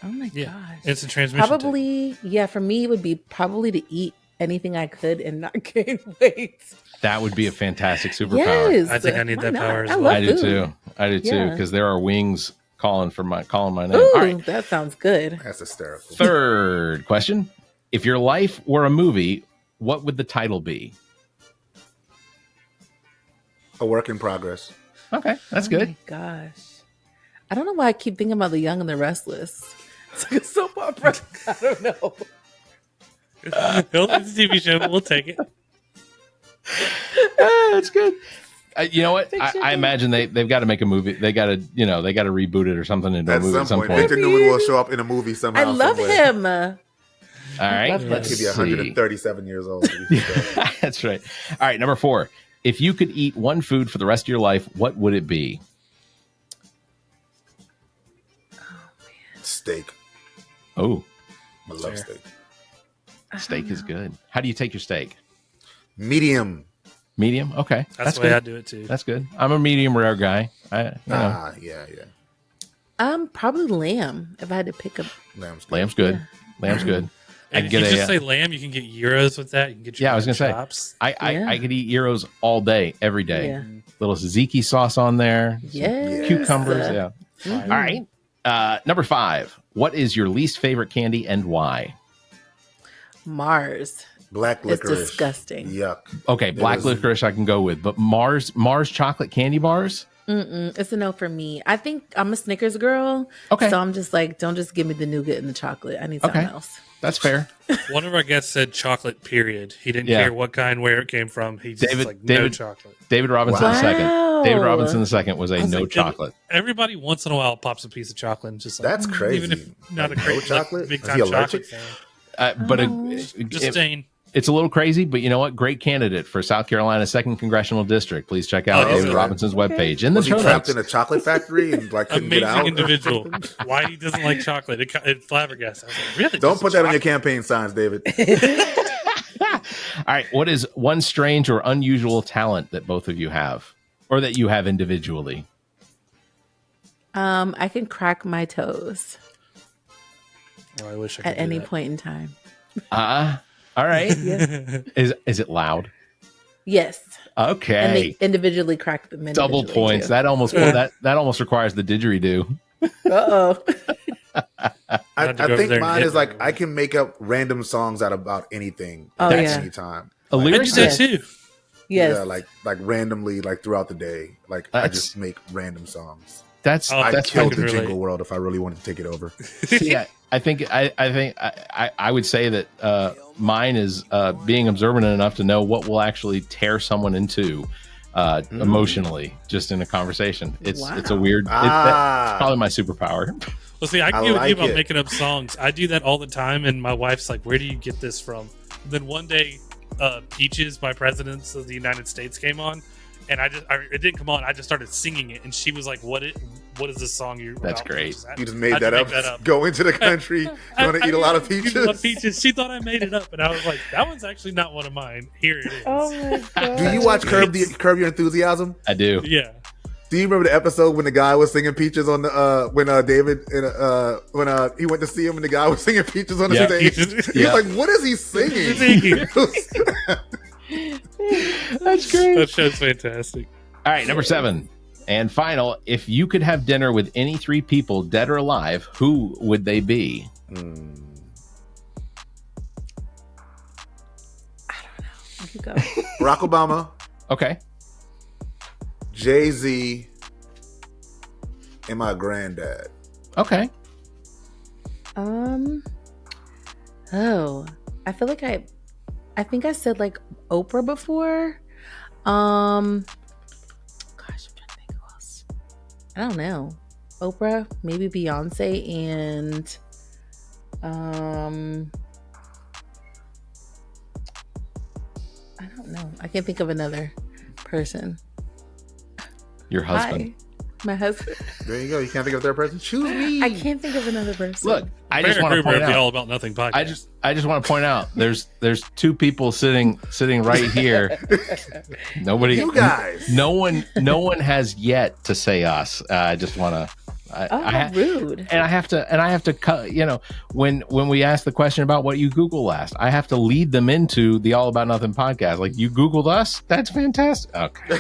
Oh my gosh. Instant transmission. Probably, for me, it would be probably to eat anything I could and not gain weight. That would be a fantastic superpower. Yes. I think I need that power as well. I do too. Because there are wings calling my name. Ooh, all right. That sounds good. That's hysterical. Third question. If your life were a movie, what would the title be? A work in progress. Okay, that's good. Oh my gosh. I don't know why I keep thinking about The Young and the Restless. It's like a soap opera. I don't know. It's a TV show, but we'll take it. That's good. You know what? I imagine they've got to make a movie. They got to reboot it or something into a movie at some point. Victor Newman will show up in a movie somehow. I love him. All right. Let's give you 137 years old. That's right. All right. Number 4. If you could eat one food for the rest of your life, what would it be? Oh, man. Steak. Oh. I love steak. Steak is good. How do you take your steak? Medium. Medium. Okay, That's the way good. I do it too. That's good. I'm a medium rare guy. Yeah. Probably lamb. If I had to pick a Lamb's good. Yeah. Lamb's good. And if you just say lamb, you can get gyros with that. You can get your I was gonna chops. say I could eat gyros all day, every day. Yeah. Little tzatziki sauce on there. Yes. Cucumbers. Yeah. Mhm. All right. Number 5. What is your least favorite candy and why? Mars. Black It's licorice. disgusting. Yuck. Okay, black licorice I can go with, but Mars chocolate candy bars? It's a no for me. I think I'm a Snickers girl. Okay. So I'm just like, don't just give me the nougat and the chocolate. I need something else. That's fair. One of our guests said chocolate, period. He didn't care what kind, where it came from. He just no chocolate. David Robinson Wow. II. David Robinson II was a no like, chocolate. Everybody once in a while pops a piece of chocolate and just like, That's crazy. Even if not Like, a great no chocolate? big Is time he chocolate allergic? fan. But Disdain. it's a little crazy, but you know what? Great candidate for South Carolina's 2nd Congressional District. Please check out David okay. Robinson's webpage. In the Was he show trapped notes. in a chocolate factory and like couldn't get Amazing out? individual. Why he doesn't like chocolate? It flabbergasted. I was like, really? Don't Just put that on your chocolate? campaign signs, David. All right. What is one strange or unusual talent that both of you have, or that you have individually? I can crack my toes Oh, I wish I could at do any that. point in time. All right. Yeah. Is it loud? Yes. Okay. And they individually crack them. Double points. That almost that almost requires the didgeridoo. Uh-oh. I Had to go over think there and mine hit is like me. I can make up random songs out about anything Oh, at yeah. any time. A I do lyricist. that too. Yes. Yeah, like randomly, like throughout the day. Like I That's- just make random songs. That's Oh, I'd that's kill fucking the relate. jingle world if I really wanted to take it over. yeah. I think I would say that mine is being observant enough to know what will actually tear someone into emotionally, just in a conversation. It's a weird. That's probably my superpower. Well, see, I can I get with you like about it. making up songs. I do that all the time, and my wife's like, "Where do you get this from?" Then one day, "Peaches" by Presidents of the United States came on, and it didn't come on. I just started singing it, and she was like, "What is this song you?" That's great. You just made How'd that you up. make that up? Go into the country. You want to eat a lot of I love peaches? peaches. She thought I made it up, and I was like, "That one's actually not one of mine." Here it is. Oh my god. Do you watch Curb Your Enthusiasm? I do. Yeah. Do you remember the episode when the guy was singing Peaches on the when David and when he went to see him and the guy was singing Peaches on the Yeah. stage? Peaches. He Yeah. was like, "What is he singing?" That's great. That show's fantastic. All right, number 7 and final. If you could have dinner with any 3 people, dead or alive, who would they be? You go. Barack Obama, Okay. Jay-Z, and my granddad. Okay. Oh, I feel like I think I said like Oprah before. Gosh, I'm trying to think who else. I don't know. Oprah, maybe Beyonce, and I don't know. I can't think of another person. Your husband. Hi, my husband. There you go. You can't think of their person. Choose me. I can't think of another person. Look, I just want to point the out. All About Nothing podcast. I just want to point out. There's 2 people sitting right here. Nobody. You guys. No one has yet to say us. I just want to. Rude. And I have to cut. You know, when we ask the question about what you Google last, I have to lead them into the All About Nothing podcast. Like, you Googled us? That's fantastic. Okay.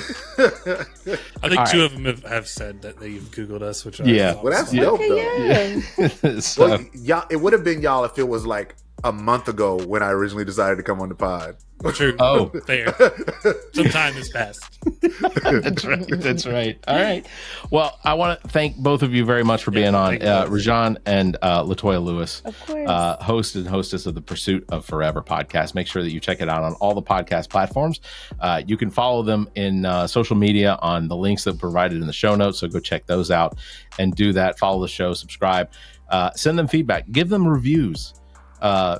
I think All 2 right. of them have said that they've Googled us, which Yeah. Well, that's Yeah. dope though. Yeah. So, Well, y'all, it would have been y'all if it was like a month ago when I originally decided to come on the pod. true. Oh. Fair. Some time has passed. that's right. That's right. All right. Well, I want to thank both of you very much for being on. thank you both. ReZsaun and Latoya Lewis, Of course. host and hostess of the Pursuit of Forever podcast. Make sure that you check it out on all the podcast platforms. You can follow them in social media on the links that are provided in the show notes. So go check those out and do that. Follow the show, subscribe, send them feedback, give them reviews.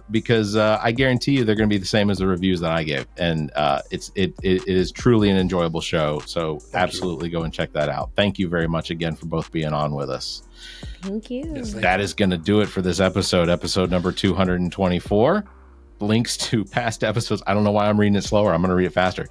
Because I guarantee you they're going to be the same as the reviews that I give, and it is truly an enjoyable show. So absolutely go and check that out. Thank you very much again for both being on with us. Thank you. Yes, That is going to do it for this episode number 224. Links to past episodes. I don't know why I'm reading it slower. I'm going to read it faster.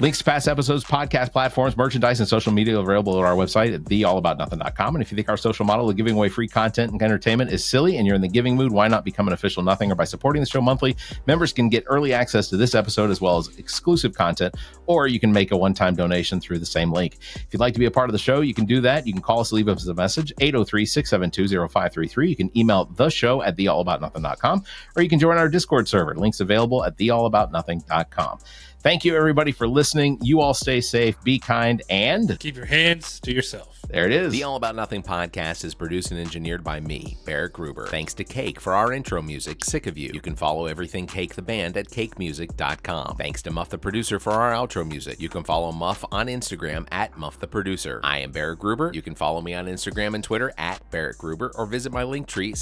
Links to past episodes, podcast platforms, merchandise, and social media are available at our website at theallaboutnothing.com. And if you think our social model of giving away free content and entertainment is silly and you're in the giving mood, why not become an official Nothing? Or by supporting the show monthly, members can get early access to this episode as well as exclusive content, or you can make a one-time donation through the same link. If you'd like to be a part of the show, you can do that. You can call us, leave us a message, 803-672-0533. You can email the show at theallaboutnothing.com, or you can join our Discord server. Links available at theallaboutnothing.com. Thank you, everybody, for listening. You all stay safe, be kind, and keep your hands to yourself. There it is. The All About Nothing podcast is produced and engineered by me, Barrett Gruber. Thanks to Cake for our intro music, Sick of You. You can follow everything Cake the band at cakemusic.com. Thanks to Muff the producer for our outro music. You can follow Muff on Instagram at Muff the producer. I am Barrett Gruber. You can follow me on Instagram and Twitter at Barrett Gruber, or visit my Linktree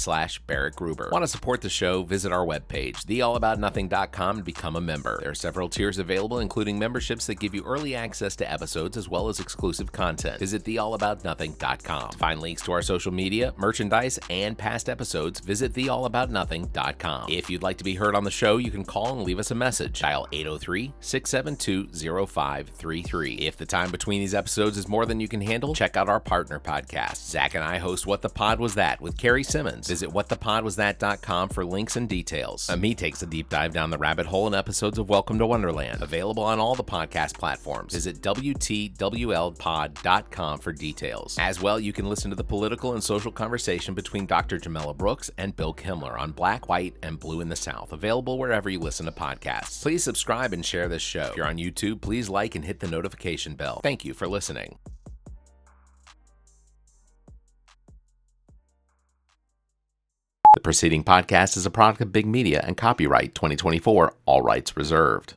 /Barrett Gruber. Want to support the show? Visit our webpage, theallaboutnothing.com, and become a member. There are several tiers available, including memberships that give you early access to episodes as well as exclusive content. Visit theallaboutnothing.com. To find links to our social media, merchandise, and past episodes, visit theallaboutnothing.com. If you'd like to be heard on the show, you can call and leave us a message. Dial 803-672-0533. If the time between these episodes is more than you can handle, check out our partner podcast. Zach and I host What the Pod Was That with Carrie Simmons. Visit whatthepodwasthat.com for links and details. Me takes a deep dive down the rabbit hole in episodes of Welcome to Wonderland. Available on all the podcast platforms. Visit WTWLpod.com for details. As well, you can listen to the political and social conversation between Dr. Jamela Brooks and Bill Kimmler on Black, White, and Blue in the South, available wherever you listen to podcasts. Please subscribe and share this show. If you're on YouTube, please like and hit the notification bell. Thank you for listening. The preceding podcast is a product of Big Media and copyright 2024, all rights reserved.